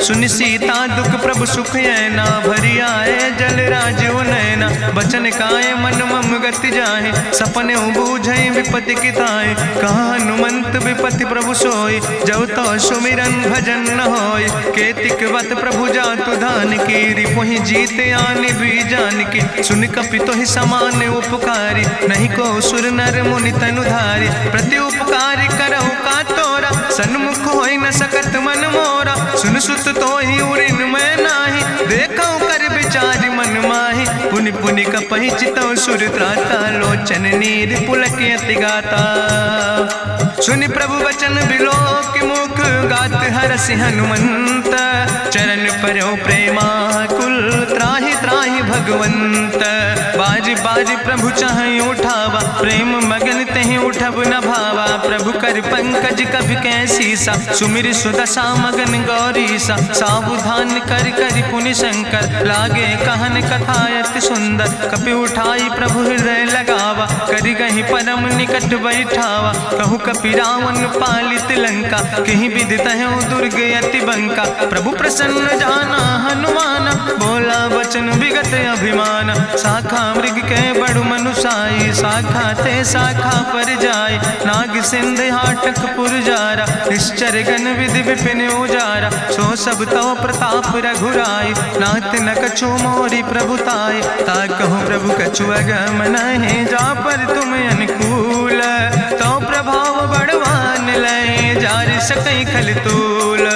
सुनि सीता दुख प्रभु सुख ऐना, भरि आए जल राज नैना। बचन काए मन मम गति जाहे, सपने बूझई विपति किताए। कहा हनुमंत विपति प्रभु सोई, जब तो सुमिरन भजन न होय। केतिक वत प्रभु जातु धान की, रिपुहि जीत आने भी जान की। सुन कपि तोहि समान उपकारी, नहीं को सुर नर मुनि तनु धारी। प्रति उपकारी करहु का तोरा, सन्मुख होई न सकत मन मोरा। सुन सुत तोहि उरिन मैं नाही, देखऊं कर विचार मन माही। पुनि पुनि कपहि चितौ सुर त्राता, लोचन नीर पुलक अति गाता। सुनि प्रभु वचन बिलोक मुख, गात हरषि हनुमंत। चरण परौ प्रेमाकुल, त्राहि त्राहि भगवंत। बाज बाज प्रभु चाहि उठावा, प्रेम मगन तेहि उठब न भावा। प्रभु कर पंकज कभि कैसीसा, सुमिर सुदशा मगन गौरीसा। सावधान कर करि पुनि शंकर, लागे कहन कथा अति सुंदर। कपि उठाई प्रभु हृदय लगावा, करि गहि परम निकट बैठावा। कहु कपि रावण पालित लंका, कहि विधि तहु दुर्ग अति बंका। प्रभु प्रसन्न जाना हनुमाना, बोला वचन विगत अभिमान। शाखा मृग के बड़ु मनुसाई, शाखा ते शाखा पर जाय। नाग सिंध हाटक पुरजारा, निश्चर गण विधि विपिन उजारा। सो सब तव प्रताप रघुराई, नाथ न कछु मोरी प्रभुताई। ताकहु प्रभु कछु अगम नहीं, जा पर तुम अनुकूल। तो प्रभाव बड़वान लय, जार सकई खल तूल।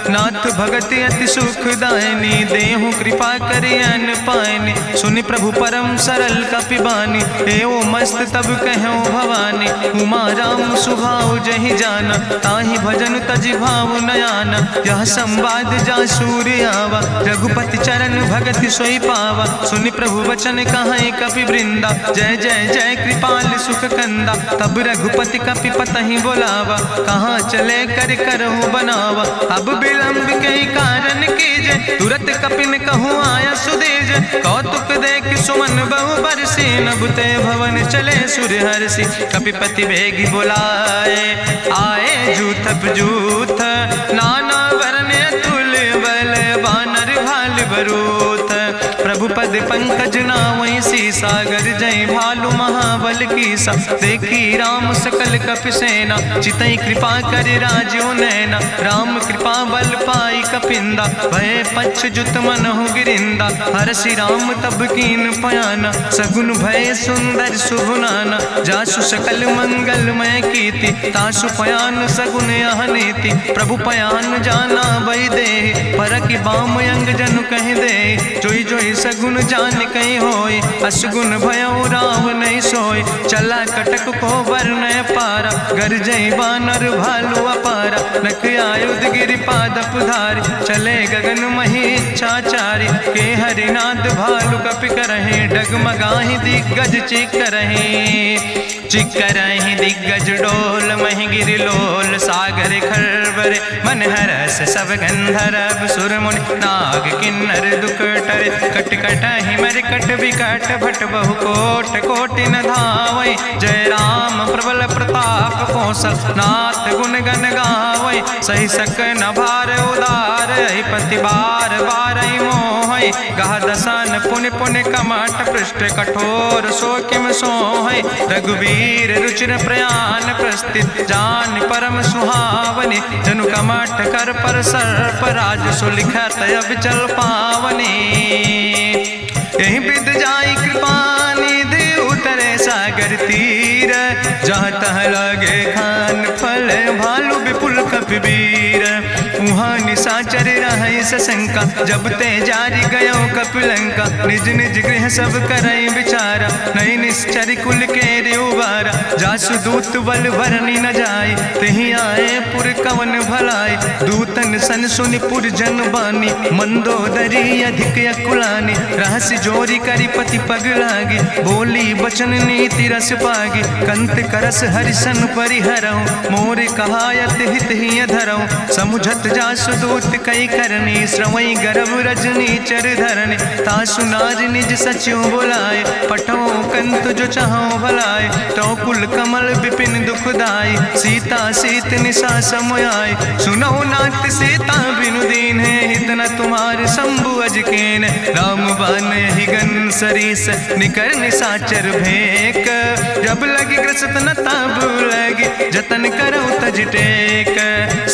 नाथ भगति अति सुखदायनी, देहु कृपा करि अन पायनी। सुनि प्रभु परम सरल कपिबानी, एवं मस्त तब कहूँ भवानी। उमा राम सुभाव जहि जाना, ताहि भजन तजि भाव नयाना। यह संवाद जा सूर्य आवा, रघुपति चरण भगति सोई पावा। सुनि प्रभु वचन कहाई कपि वृंदा, जय जय जय कृपाल सुख कंदा। तब रघुपति कपि पतहि बोलावा, कहाँ चले कर करहु बनावा। अब विलंब के कारण कीजे, तुरत कपिन कहूँ आया सुदेज। कौतुक देख सुमन बहु बरसी, नभते भवन चले सूर्य हर्षि। कपिपति बेगी बुलाए, आए जूथप जूथ, नाना वरने बरूथ। प्रभु पद पंकज नावै सीसा, गर जय भालु महाबल कीसा। देखी राम सकल कपि सेना, चितई कृपा कर राजो नैना। राम कृपा बल पाई कपिंदा, भय पच्छ जुत मनहु गिरिंदा। हरषि राम तब कीन पयाना, सगुन भय सुंदर शुभ नाना। जासु सकल मंगलमय कीर्ति, तासु पयान सगुन यह नीति। प्रभु पयान जाना भई दे, परखि बाम अंग जनु कहि दे। जोई जोई सगुन जान कहि होय, असगुन भयो राव नहीं सोय। चला कटक को बरनय पारा, गरजय बानर भालु अपारा। नख आयुध गिरि पादप धारि, चले गगन मही इच्छाचारि। के हरिनाद भालु कपि करहि, डगमगाहि दिग्गज चिकरहि। चिकरहि दिग्गज डोल, महि गिरि लोल। सागर खरबर मन हरस, सब गंधर्व सुर मुनि। नाग किन्नर दुख टरे, कट कटहि मरकट विकट। भट बहु कोट कोटि न धावै, जय राम प्रबल प्रताप कौशल। नाथ गुण गण गावै, सही सक न भार उदार। पति बार बार मोहै, गह दसन पुनि पुनि कमठ। पृष्ठ कठोर सो किम सोहै, रघुवीर रुचिर प्रयाण प्रस्थित। जान परम सुहावनी, जनु कमठ कर पर सर्प। राज सुलिखत अब चल पावनी, यही विद जाई कृपा निधि। उतरे सागर तीर, जहाँ तह लगे खान फल। भालु विपुल कपिवीर, उहाँ निशाचर रहै सशंका। जब ते जारी गयो कपिलंका, निज निज गृह सब करई विचारा। नहीं निश्चर कुल के उबारा, जासु दूत बल भरनी न जाय। तेहि आए पुर कवन भलाई, दूतन सन सुनि पुर जन बानी। मंदोदरी अधिक अकुलानी, रहस्य जोरी करि पति पग लागी। बोली बचन नीति रस पागी, कंत करस हरिसन परिहरऊँ। मोर कहायत हित ही धरऊँ, समुझत जासु दूत कई करनी। श्रवई गर्भ रजनी चर धरनी, तासु नाज निज सचिव बुलाए। पठो कंत जो चाहो भलाए, तो कुल कमल विपिन दुखदाई। सीता सीत निशा समयाय, सुनो नाथ सीता बिनु दीन है। हित न तुम्हार शंभु अजकेन, राम बान ही गन सरीस। निकर निशाचर भेक, जब लगी ग्रसत न तब लगी। जतन करो तज टेक,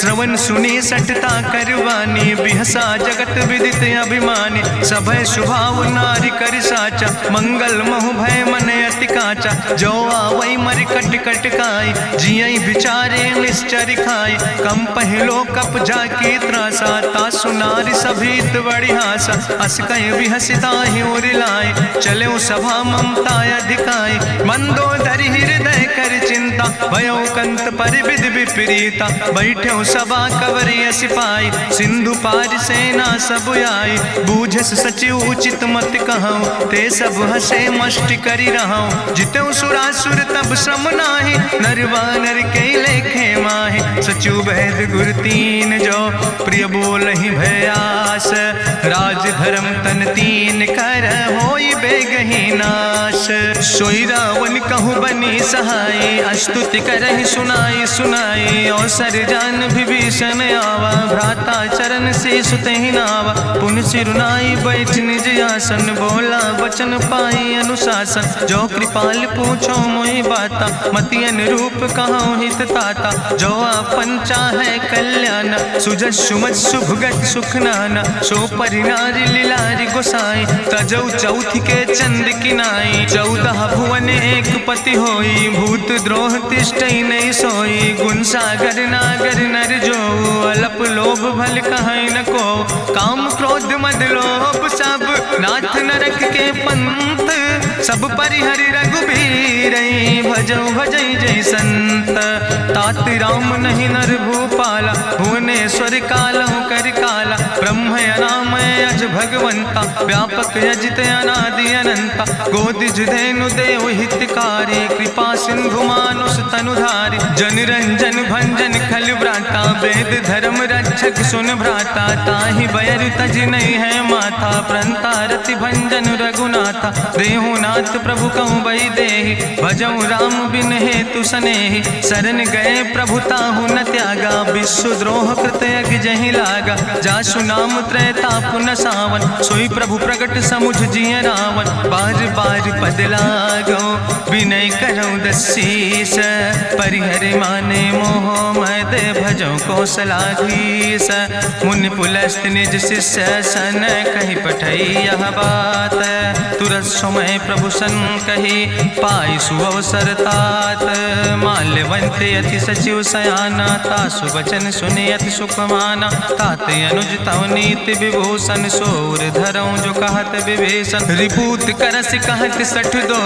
श्रवण सुनी सठता करवानी। बिहसा जगत विदित अभिमानी, सभय स्वभाव नारी कर साचा। मंगल महु भय मन अति काचा, जो आवै मर कट कट काई। जियई विचारे निश्चर खाई, कम पहलो कप जाकी त्रासा। तासु नारी सभीत बड़ी हासा, अस कहीं बिहसिता ही उरिलाए। चलो सभा ममता अधिकाई, मंदोदरी हृदय कर चिंता। भयो कंत पर विधि विपरीता, बैठो सभा कवरिय सिपाही। सिंधु पार सेना सब आई, बूझस सचिव उचित मत कहूँ। ते सब हसे मष्टि करी रहूँ, जितऊ सुरासुर तब श्रम नाही। नर वानर के लेखे माहे, सचिव वैद गुर तीन जो। प्रिय बोलहि भयास, राज धर्म तन तीन कर। होई बेगहि नाश, सोई रावण कहूँ बनी सहाय। अस्तुति करहि सुनाई सुनाई, अवसर जान विभीषण आवा। भ्राता चरण से सुतहि नावा, पुन सिरुनाई बैठ निज आसन। बोला वचन पाई अनुशासन, जो कृपाल पूछो मोहि बाता। मति अनुरूप कहूँ हित ताता, जो आपन चाहे कल्याण। सुजस सुमत शुभगत सुख नाना, सो परिनारी लीलारी गोसाई। तजौ चौथ के चंद किनाई, 14 भुवन एक पति होई। भूत द्रोह तिष्ठई नहीं सोई, गुण सागर नागर नर जो। अलप लोभ भल कहीं न को, काम क्रोध मद लोभ सब। नाथ नरक के पंथ, सब परिहरि रघुबीर। भजौ भजै जय संत, तात राम नहीं नर भूपाला। भुवनेश्वर कालहु कर काला, ब्रह्म अनामय अज भगवंता। व्यापक अजित अनादि अनंता, गोदिज धेनु देव हितकारी। कृपा सिंधु मानुष तनुधारी, जन रंजन भंजन खल व्राता। वेद धर्म रक्षक सुन भ्राता, ताहि बैर तज नहीं है माथा। प्रंता रति भंजन रघुनाथा, देहु नाथ प्रभु कहूँ बई देहि। भजऊ राम बिन हेतु सनेहि, शरण गए प्रभु ताहु न त्यागा। विश्व द्रोह कृत अग जहि लागा, जासु नाम त्रैताप न सा। पावन, सोई प्रभु प्रगट समुझ जिय रावण। बार बार पद लागो विनय करो दसीस, परिहर माने मोह मद भजो कौशलाधीश। मुनि पुलस्त निज शिष्य सन कही पठई यह बात, तुरत समय प्रभु सन कही पाई सुअवसर तात। माल्यवंत अति सचिव सयाना, तासु वचन सुने अति सुख माना। तात अनुज तव नीति विभूषण, सोर धरऊं जो कहत विभीषण। रिपूत करस कहत सठ दो,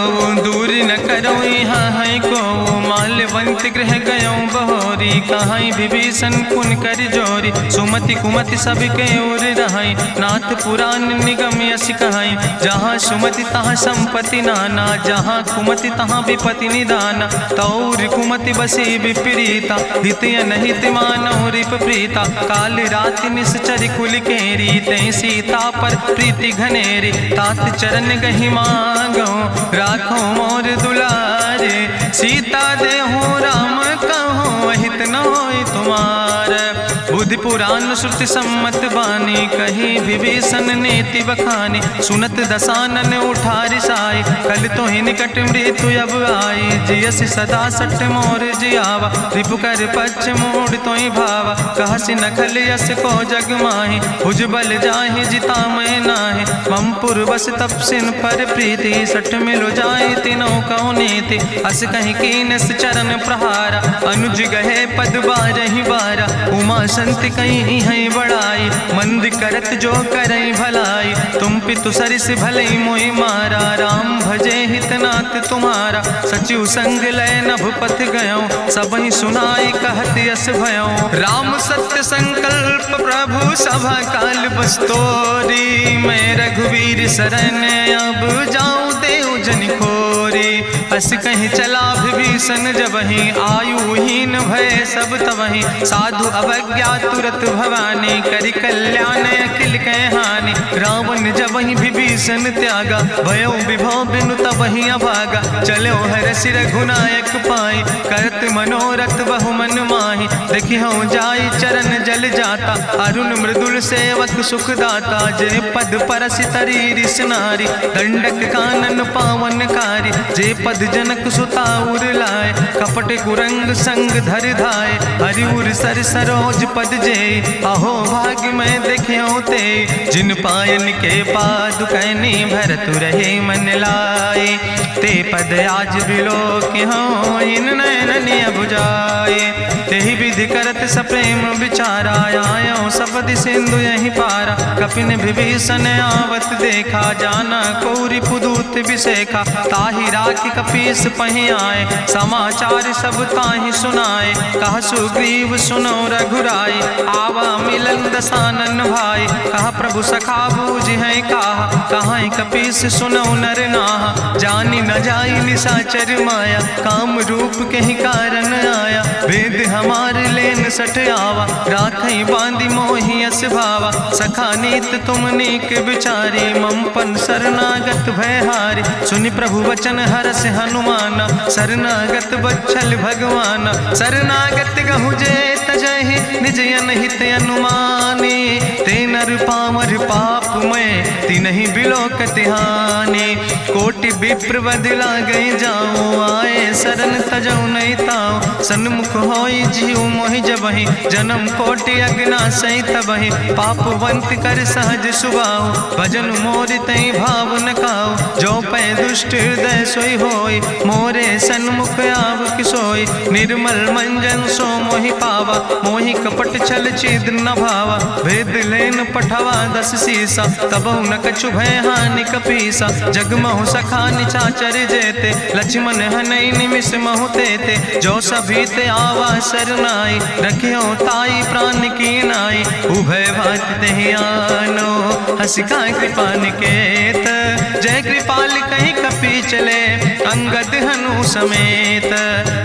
दूर न करो यहाँ है को। माल्यवंत गृह गयो बहोरी, कहाई विभीषण पुन कर जोरी। सुमति कुमति सबके ओर रहाई, नाथ पुराण निगम यश कहाई। जहाँ सुमति तहाँ संपत्ति नाना, जहाँ कुमति तहाँ विपत्ति निदाना। तौर कुमति बसी विपरीता, हित अनहित मानव रिप प्रीता। काल रात निश्चर कुल केरी, तै सीता पर प्रीति घनेरी। तात चरण गहि मांगो, राखो मोर दुलारे। सीता देहो राम कहो, अहित न होय तुम्हार। बुद्धि पुराण श्रुति सम्मत बानी, कही विभीषण नेति बखानी। सुनत दसानन उठारि साई, कल तो ही निकट मृत्यु अब आई। जियस सदा सट मोर जियावा, रिपु कर पच्छ मोड़ तो ही भावा। कहसि नखल यस को जग माहि, भुज बल जाहि जिता मैं नाहि। मम पुरबस तपसिन पर प्रीति, सठ मिलो जाहि तिनौ कौ नीति। अस कहीं कीनस चरण प्रहारा, अनुज गहे पद बारहि बारा। उमा संति कहीं है बड़ाई, मंद करत जो करई भलाई। तुम पितु सरिस भलई मोहि मारा, राम भजे हितनाथ तुम्हारा। सचिव संग लय नभ पथ गयो, सबहि सुनाई कहत यस भयो। राम सत्य संकल्प प्रभु सभा काल बस्तोरी। मैं रघुवीर शरण अब जाऊं देव जन खोरी। अस कहीं चला विभीषण जबहि, आयुहीन भय सब तबहि। साधु अवज्ञा तुरत भवानी, करि कल्याण अखिल कै हानि। रावण जबहि विभीषण त्यागा, भयो विभव बिनु तबहि अभागा। चलो हरषि रघुनायक पाई, करत मनोरथ बहु मन माहि। देखियो जाई चरण जल जाता, अरुण मृदुल सेवक सुख दाता। जे पद परसि तरी रिस नारी, दंडक कानन पावन कारी। जे पद जनक सुता उर लाए, कपट कुरंग संग धर धाय। हरिउर सर सरोज पद जे, अहो भाग्य मैं देखियो ते। जिन पायन के पादुकैनी, भरत रहे मन लाए। ते पद आज बिलो कि हो, इन नैन बुझाए। तेहि विधि करत सप्रेम विचारा, आयो सपदि सिंधु यही पारा। कपिन विभीषण आवत देखा, जाना कौरि पुदूत विसेखा। ताहि राखि कपीस पहि आए, समाचार सब ताहि सुनाए। कहा सुग्रीव सुनो रघुराई, आवा मिलन दसानन भाई। कहा प्रभु सखा बूझ है कहा, कहाँ कपीस सुनो नर नाहा। जानी न जाई निशाचर माया, काम रूप के ही कारण आया। वेद हमार लेन सठ आवा, राखई बांधी मोहि यस भावा। सखा नीत तुम नीक विचारी, मम पन शरणागत भयहारी। सुनि प्रभु वचन हरस हनुमाना, शरणागत बच्छल भगवाना। शरणागत गहु जे तजहि, निज अनहित अनुमानी। ते नर पामर पाप में, तिन्हि बिलोकति हानि। कोटि विप्र बदला गई जाऊं, आए शरण तजौ नहीं ताऊं। सन्मुख होई जीव मोहि जबहि, जन्म कोटि अग्ना सही तबहि। पापवंत कर सहज सुभाऊ, भजन मोर तई भाव न काऊ। जो पै दुष्ट हृदय सोई होई, मोरे सन्मुख आव किसोई। निर्मल मंजन सो मोहि पावा, मोहि कपट छल छिद्र न भावा। भेद लेन पठवा दस सीसा, तबहु न कछु भय हानि कपीसा। जगमहु सखा निचाचर जेते, लक्ष्मण हनई निमिष महु तेते। जो सभी ते आवा सरनाई, रखियो ताई प्राण की नाई। उभय भात तेहि आनो, हसिका कृपा निकेत। जय कृपाल कहीं कपी चले, अंगद हनु समेत।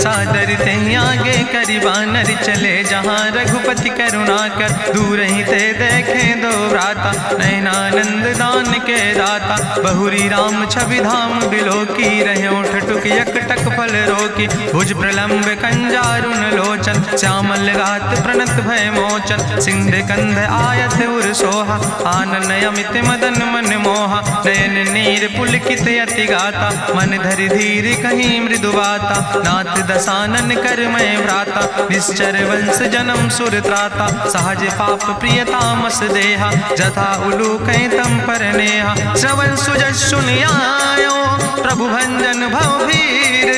सादर ते आगे करी बानर चले जहाँ रघुपति करुणा कर। दूर ही ते देखे दो भ्राता नयनानंद दान के दाता। बहुरी राम छवि धाम बिलोकी रहे ठटुक यकटक फल रोकी। भुज प्रलंब कंजारुन लोचन श्यामल गात प्रणत भय मोचन। सिंध कंध आयत उर सोहा आनन अमित मदन मन मोहा। नयन नीर पुलकित अति गाता मन धरि धीर कहीं मृदु बाता। नाथ दसानन कर मैं भ्राता निश्चर वंश जन्म सुर त्राता। सहज पाप प्रिय तामस देहा जथा उलूक तम पर नेहा। श्रवण सुजस सुनियायो प्रभु भंजन भवभीर।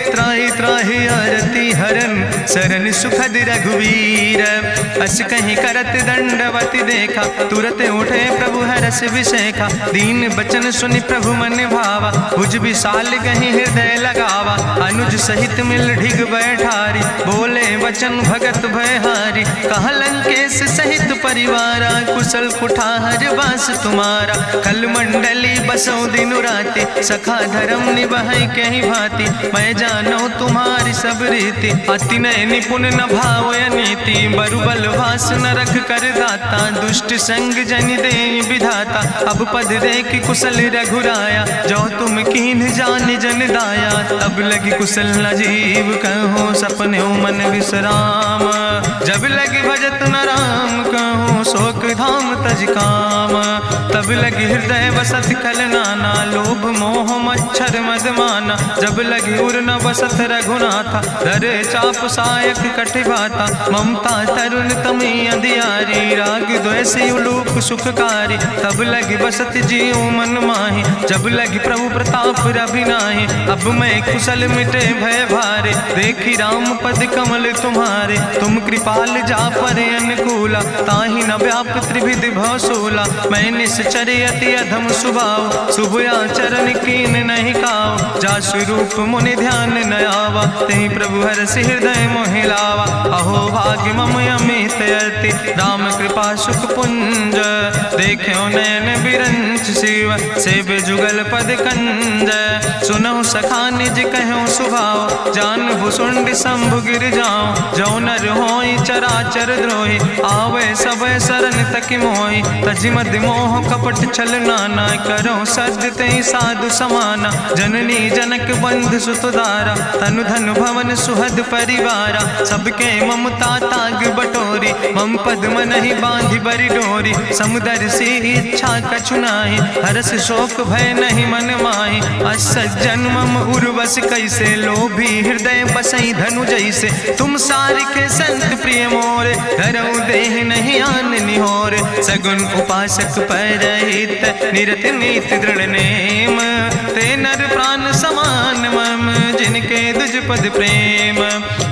त्राहि त्राहि आरती हरन शरण सुखद रघुवीर। अस कहीं करत दंडवती देखा तुरत उठे प्रभु हरस विशेखा। दीन बचन सुनि प्रभु मन भावा भुज विशाल कहीं हृदय लगावा। अनुज सहित मिल ढिग बैठारी बोले वचन भगत भयहारी। कहा लंकेश सहित परिवारा कुशल कुठार वास तुम्हारा। कल मंडली बसो दिनु राति सखा धर्म निभाई कहीं भांति। मैं जानो तुम्हारी सब रीति अति नय निपुण न भाव नीति। बरुबल भास न रख कर दाता दुष्ट संग जन दे विधाता। अब पद देख कुशल रघुराया जो तुम कीन जान जन दाया। तब लगी कुशल न जीव कहो सपने मन विश्राम। जब लगी भजत न राम कहो शोक धाम तज काम। तब लगी हृदय बसत कल नाना लोभ मोह मच्छर मदमाना। जब लगी उर न बसत रघुनाथा धरे चाप सायक कटिभाता। ममता तरुण तमी अंधियारी राग द्वेष उलूक सुखकारी। तब लगी बसत जीव मन माही जब लगी प्रभु प्रताप रवि नाही। अब मैं कुशल मिटे भय भारे देखी राम पद कमल तुम्हारे। तुम कृपाल जा पर अनुकूला ताहि न व्याप त्रिविध भवसूला। मैं निश्चर अति अधम सुभाव शुभ आचरण कीन नहीं काव। जा स्वरूप मुनि ध्यान न आवा तेहि प्रभु हरसि हृदय मोहि लावा। अहो भाग्य मम अमित अति राम कृपा सुख पुंज। देखो नयन बिरंच शिव सेव जुगल पद कंज। सुनहु सखा निज कहूँ सुभाव जान भुसुंड शंभु गिर जाऊं। जो नर होई चराचर द्रोही आवे सब शरण तक मोहि। तज मद मोह कपट छल नाना करो सद तेहि साधु समाना। जननी जनक बंधु सुतदारा तनु धन भवन सुहद परिवारा। सबके ममता ताग बटोरी मम पद मनहि बांधि बरि डोरी। समुदर सी इच्छा कछु नाही हरस शोक भय नहीं मन माही। असज्जन मम उर्वश कैसे लोभी हृदय बसई धनु जैसे। तुम सारिके संत प्रिय मोरे धरऊ देह नहीं आन निहोर। सगुन उपासक परहित निरत नीत दृढ़ नेम। ते नर प्राण समान मम जिनके दुज पद प्रेम।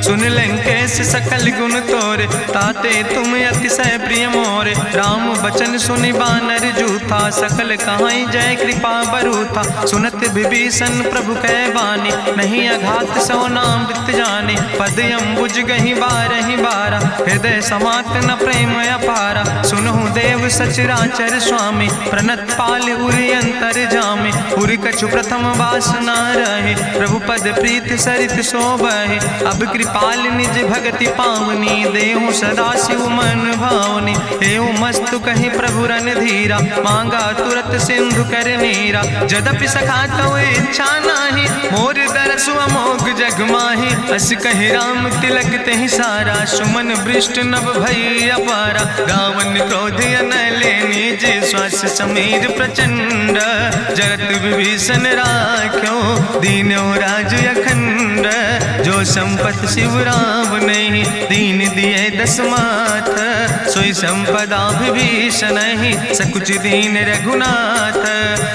सुन लंकेश सकल गुण तोरे ताते तुम अतिशय प्रिय मोरे। राम बचन सुनि बानर जूथा सकल कहाई जय कृपा बरूथा। सुनत विभीषण प्रभु कै बानी नहीं अघात सो नाम वित जानी। पद अम्बुज गहि बारहि बारा हृदय समात न प्रेम अपारा। सुनहु देव सचराचर स्वामी प्रणत पाल उरि अंतर जामी। उरि कछु प्रथम वासना रहे प्रभु पद प्रीत सरित शोभहि। अब कृपाल निज भगति पावनी देहु सदा शिव मन भावनी। एवं मस्तु कहि प्रभु रन धीरा मांगा तुरत सिंधु कर नीरा। जदपि सखा तो इच्छा नाही मोर दरसु अमोघ जग माही। अस कहि राम तिलक तेहि सारा सुमन वृष्ट नभ भई अपारा। गावन क्रोध अनले निज श्वास समीर प्रचंड। जगत विभीषण राख्यो दीनो राज अखंड। जो संपत शिव राम नहीं दीन दिए दस माथ। सोई संपदा विभीषण नहीं सकुच दीन रघुनाथ।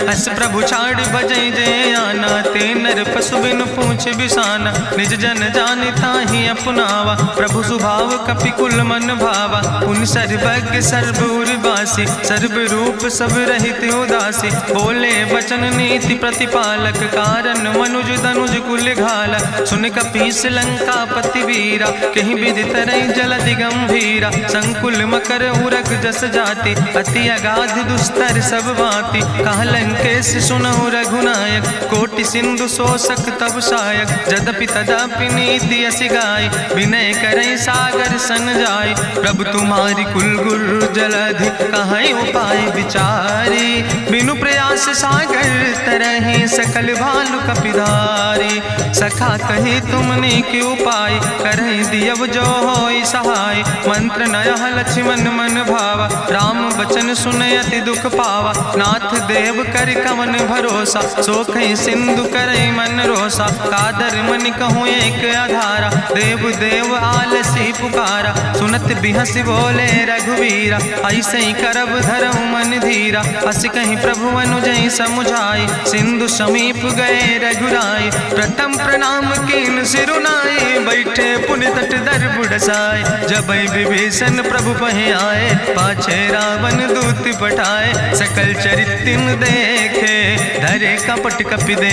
अस प्रभु छाड़ भजई जय आना ते नर पशु बिन पूछ बिसाना। निज जन जानि ताहि अपनावा प्रभु स्वभाव कपि कुल मन भावा। उन सर्वज्ञ सर्व उर्वासी सर्व रूप सब रहित उदासी। बोले वचन नीति प्रतिपालक कारण मनुज धनुज कुल घाला। सुन कपीस लंका पति वीरा कहीं विधि तरई जलधि गंभीरा। संकुल मकर उरग जस जाति अति अगाध दुस्तर सब भांति। कहा लंकेश सुनहु रघुनायक कोटि सिंधु सिंधु शोषक तब सायक, जदपि तदपि नीति अस गाय, विनय करई सागर सन जाय। प्रभु तुम्हारी कुल गुरु जलधि, कहीं उपाय विचारी, बिनु प्रयास सागर तरहि, सकल भालु कपिधारी। सखा कही तुमने के उपाय, करहि दियव जो होई सहाय। मंत्र नयह लक्ष्मण मन भावा, राम बचन सुनय अति दुख पावा। नाथ देव कर कवन भरोसा, सोखई सिंधु करई मन रोसा। कादर मन कहूँ एक आधारा, देव देव आलसी पुकारा। सुनत बिहस बोले रघुवीरा, ऐसे ही करब धरऊ मन धीरा। अस कहीं प्रभु अनुजय समुझाई, सिंधु समीप गए रघुराई। प्रथम प्रणाम कीन सिरुनाई, बैठे पुनि तट दर बुढ़साए। जब विभीषण प्रभु पहे आए, पाछे रावण दूत पठाए। सकल चरित्र देखे, धरे कपट कपि दे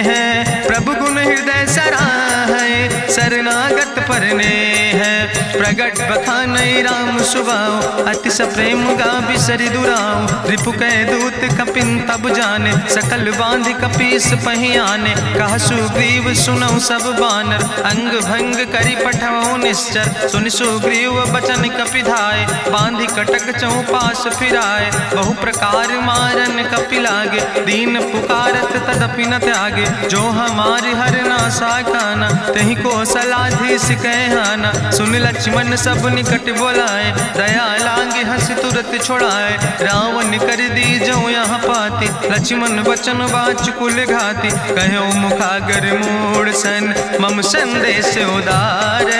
है। प्रभु गुण हृदय सराहै, शरणागत परने है। प्रगट बखानई राम सुभाऊ, अति सप्रेम गा बिसरि दुराऊ। रिपु कह दूत कपिन तब जाने, सकल बांध कपीस पहि आने। कहा सुग्रीव सुनऊ सब बानर, अंग भंग करि पठऊ निश्चर। सुनि सुग्रीव बचन कपिधाय, बांधि कटक चौपास फिराए। बहु प्रकार मारन कपि लागे, दीन पुकारत तदपि न त्यागे। जो हमारे हर नासा खाना, तहि को सलाधीस कहना। सुन लक्ष्मण सब निकट बोलाए, दया लागे हंस तुरत छोड़ाए। रावण कर दी जो यहाँ पाती, लक्ष्मण बचन बाच कुल घाती। कहो मुखागर मूड़ सन, मम संदेश उदार।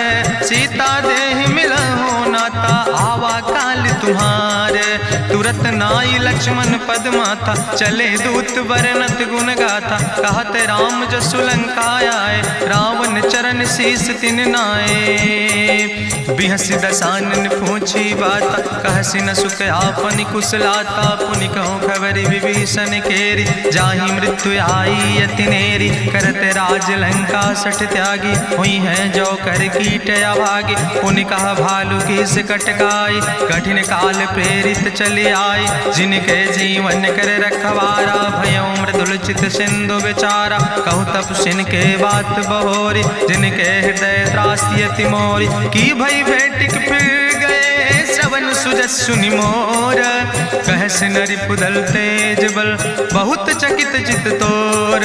सीता देह मिला हो नाता, आवा काल तुम्हारे। तुरत नाई लक्ष्मण पद माथा, चले दूत वर्णत गुण गाथा। कहत राम जसु लंका आए, रावण चरण शीस तिन नाए। बिहस दसानन पूछी बाता, कहसि न सुख आपन कुशलाता। पुनि कहूँ खबर विभीषण केरी, जाहि मृत्यु आई अति नेरी। करत राज लंका सठ त्यागी, हुई है जो कर कीट अभागी। पुनि कहा भालू किस कटकाई, कठिन काल प्रेरित चले आई। जिनके जीवन कर रखवारा, भयों मृदुल चित सिंधु बेचारा। कहु तप सिन के बात बहोरी, जिनके हृदय त्रासी अति मोरी। की भई भेटिक फिर गए, श्रवण सुजस सुनि मोर। कहस नरि पुदल तेज बल, बहुत चकित चित तोर।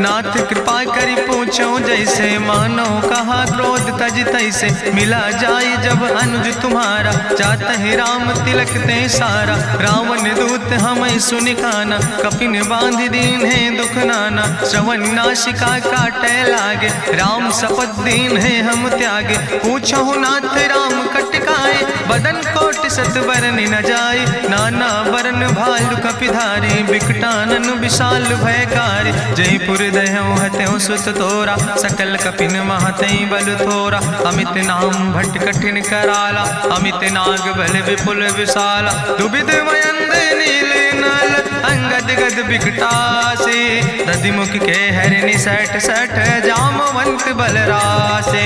नाथ कृपा करि पूछो जैसे, मानो कहा क्रोध तज तैसे। मिला जाय जब अनुज तुम्हारा, जात ही राम तिलक ते सारा। रावण दूत हमें सुनि काना, कपिन बांध दीन है दुख नाना। श्रवण नासिका काटे लागे, राम शपथ दीन है हम त्यागे। पूछो नाथ राम कटकाए, बदन कोट सत बरन न जाए। नाना बरन भालु कपिधारी, बिकटानन विशाल भयकारी। जयपुर दह्यों हत्यों सुत तोरा, सकल कपिन महतई बल थोरा। अमित नाम भट्ट कठिन कराला, अमित नाग बल विपुल विशाला। दुबिध मयंद नील नल, अंगद गद बिकटासे। दधिमुख के हरिणि सठ सठ, जामवंत बलरासे।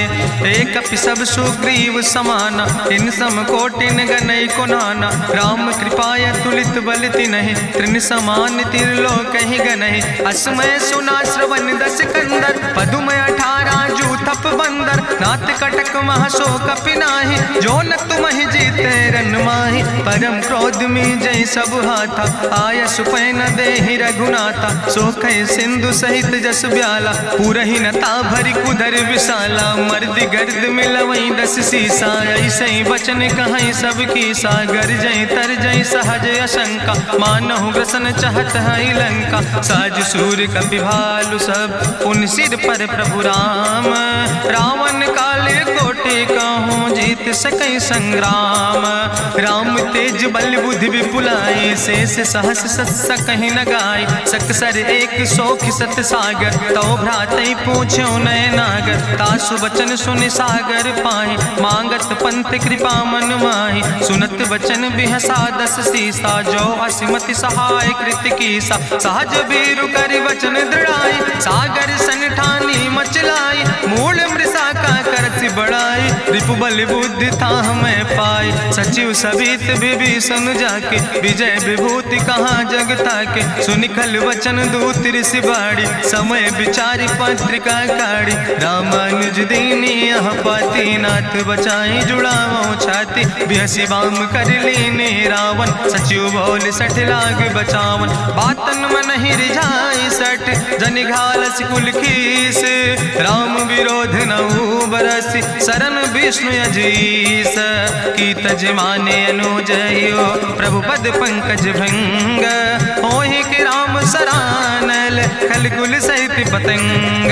एक कपि सब सुग्रीव समाना, इन सम कोटिन गनई को नाना। राम कृपाय तुलित बल तिनहि, त्रिन समान तिरलोक ही गनहि। असमय सुना श्रवण दस कंदर, पदुम 18 जू थप बंदर। नाथ कटक महसो कपि नाही, जो न तुमहि जीते रन माही। परम क्रोध में जय सब हाथा, आय सुपै न देहि रघुनाथा। सोखै सिंधु सहित जस ब्याला, पूरहि न ता भरि कुधर विशाला। मर्द गर्द मिलवई 10 सीसा, ऐसे बचन कहई सब कीसा। गर जय तर जय सहज अशंका, मानहु ग्रसन चाहत है लंका। साज सूर कपि भालु सब, पुन सिर पर प्रभु राम। रावण काले कोटि कहूँ, जीत सकई संग्राम। राम तेज बल बुद्धि विपुलाई, शेष सहस सत सकहि न गाय। सकसर एक सोख सत सागर, तो भ्रातई पूछ्यो नय नागर। तासु बचन सुनि सागर पाहि, मांगत पंथ कृपा मन माहि। सुनत बचन बिहसा 10 सीसा, जो असिमति सहाय कृत कीसा। सहज बीरु कर वचन दृढ़ाई, सागर सन ठानी मचलाई। मूल मृषा का करसि बड़ाई, रिपु बल बुद्धि था हमें पाई। सचिव सबित विभीषण जाके विजय विभूति कहाँ जगता के। सुनिखल वचन दूत ऋषि बाड़ी समय विचारी पत्रिका काढ़ी। रामानुज दीनी यह पाती नाथ बचाई जुड़ावो छाती। बिहसी बाम कर लीने रावण सचिव बोल सठ लाग बचावन। बातन मन ही रिझाई सठ जन घालस कुल खीस। राम विरोध नहु बरसी शरण विष्णु अजीस। की तज माने अनुजयो प्रभु पद पंकज भंग। होहि कि राम सरानल खल कुल सहित पतंग।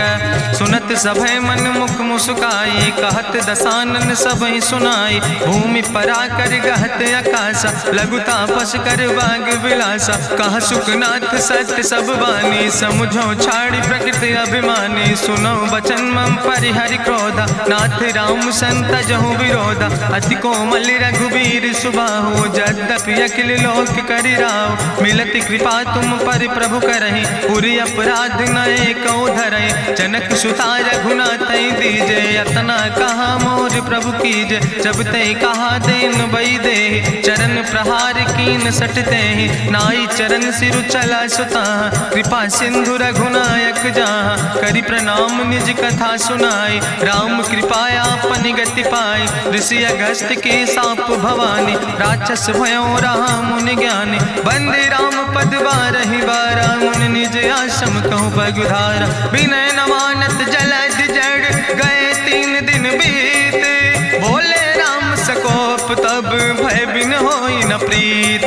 सुनत सभय मन मुख मुस्काई कहत दसानन सबहि सुनाई। भूमि परा कर गहत आकाशा लघु तापस कर बाग विलासा। कहा सुखनाथ सत्य सब बानी समुझो छाड़ी प्रकृति अभिमानी। सुनो बचन मम परिहरि क्रोधा नाथ राम संत जहु विरोधा। अति कोमल रघुबीर सुबाहु यद्यपि अखिल लोक करि राव। मिलति कृपा तुम पर प्रभु करहि पुरि अपराध नए को धरहि। जनक सुता रघुनाथ दीजे यतना कहा मोर प्रभु कीजे। जब ते कहा देन बई दे चरण प्रहार कीन सटते। नाई चरण सिरु चला सुता कृपा सिंधु रघुनायक जहाँ। करि प्रणाम निज कथा सुनाई राम कृपाया अपनी गति पाई। ऋषि अगस्त के साप भवानी राक्षस भयो रहा मुनि ज्ञानी। बंदे राम पद बारहि बारा मुनि निज आश्रम कहूँ पगुधारा। विनय नवानत जलद जड़ गए 3 दिन बीते। बोले राम सकोप तब भय बिन होई न प्रीत।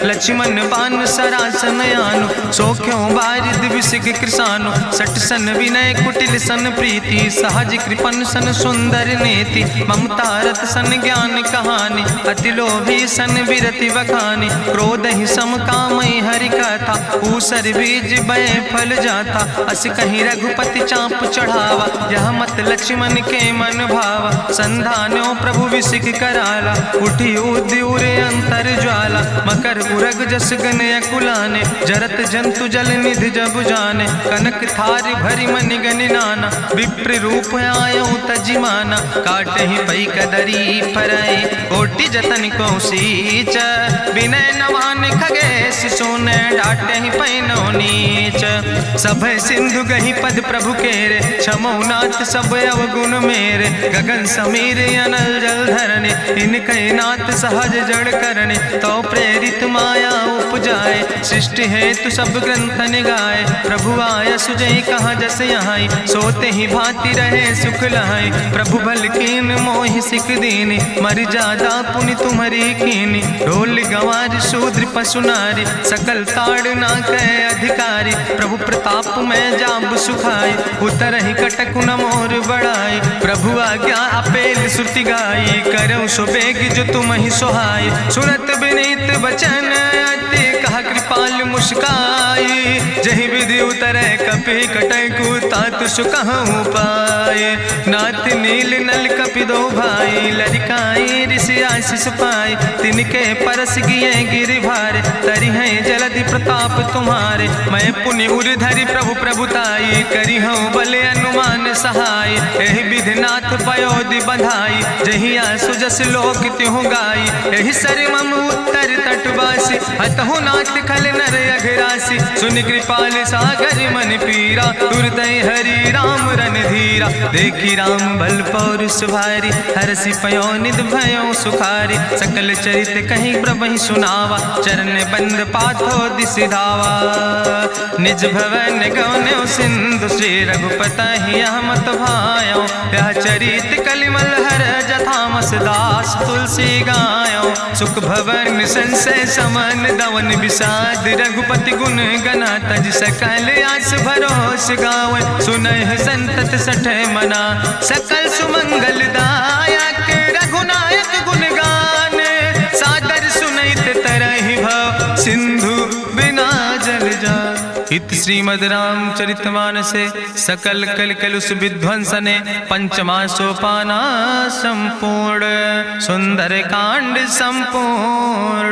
लक्ष्मण बान सरासन आनु सो क्यों बारिद विसिग कृसानु। सठ सन विनय कुटिल सन प्रीति सहज कृपन सन सुंदर नीति। ममता रत सन ज्ञान कहानी अति लोभी सन विरति बखानी। क्रोध ही सम कामई हरि कथा ऊसर बीज बय फल जाता। अस कहीं रघुपति चाप चढ़ावा यह मत लक्ष्मण के मन भावा। संधान्यो प्रभु विसिक कराला उठी उद्यूर अंतर ज्वाला। मकर उरग जस गन अकुलाने जरत जंतु जल निधि जब जाने। कनक थार भरी मनि गनि नाना विप्र रूप आयो तजिमाना। काटहि पै कदरी फरई कोटि जतन को सींच। विनय नवान खगेश सोने डाटहि पैनो नीच। सभय सिंधु गहि पद प्रभु केरे क्षमो नाथ सब अवगुण मेरे। गगन समीर अनल जल धरने इनके नाथ सहज जड़ करने। तो प्रेरित माया उपजाए सृष्टि हेतु सब ग्रंथ निगाए। प्रभु आय सुजई कहाँ जस यहाँ सोते ही भांति रहे सुख लहाई। प्रभु भल कीन मोहि सिख दीनी मर जादा पुनि तुम्हारी कीनी। ढोल गंवार शूद्र पशु नारी सकल ताड़ ना कह अधिकारी। प्रभु प्रताप में जाब सुखाई उतर ही कटक न मोर बढ़ाई। प्रभु आज्ञा अपेल श्रुति गाई करऊँ सुबेग जो तुम ही सोहाई। सुनत विनीत वचन अति कहा कृपाल मुस्काई। जहि विधि उतरे कपि कटकु तात सुकहु पाए। नाथ नील नल कपि दो भाई लरिकाई ऋषि आशीष पाए। तिनके परस गिए गिरि भारे तरि हैं जलधि प्रताप तुम्हारे। मैं पुनि उर धरि प्रभु प्रभुताई करी हूँ बले अनुमान सहाय। एहि विधि नाथ पयोधि बधाई जहिया सुजस लोक त्यों गाई। एहि सर मम उत्तर तटवासी हतहु नाथ खल नर अघरासी। सुन कृपाल सागर मन पीरा तुरत हरि राम रन धीरा। देखी राम बल पौरुष भारी हरसि पयो निध भयो सुखारी। सकल चरित कहीं प्रभु सुनावा चरण बंद पाथो दिस धावा। निज भवन गौन्यो सिंधु श्री रघुपति यह मत भायो। यह चरित कलिमल हर जथामस दास तुलसी गायो। सुख भवन संशय समन दवन विषाद रघुपति गुण गना तज सकल आस भरोस गावे। सुनहि संतत सठ मना सकल सुमंगल दायक रघुनायक गुण गान। सादर सुनैत तरहि भव सिंधु बिना जल जा। इत श्रीमद् रामचरितमानसे सकल कलकलुष विध्वंसने पंचमा सोपाना संपूर्ण। सुंदर कांड संपूर्ण।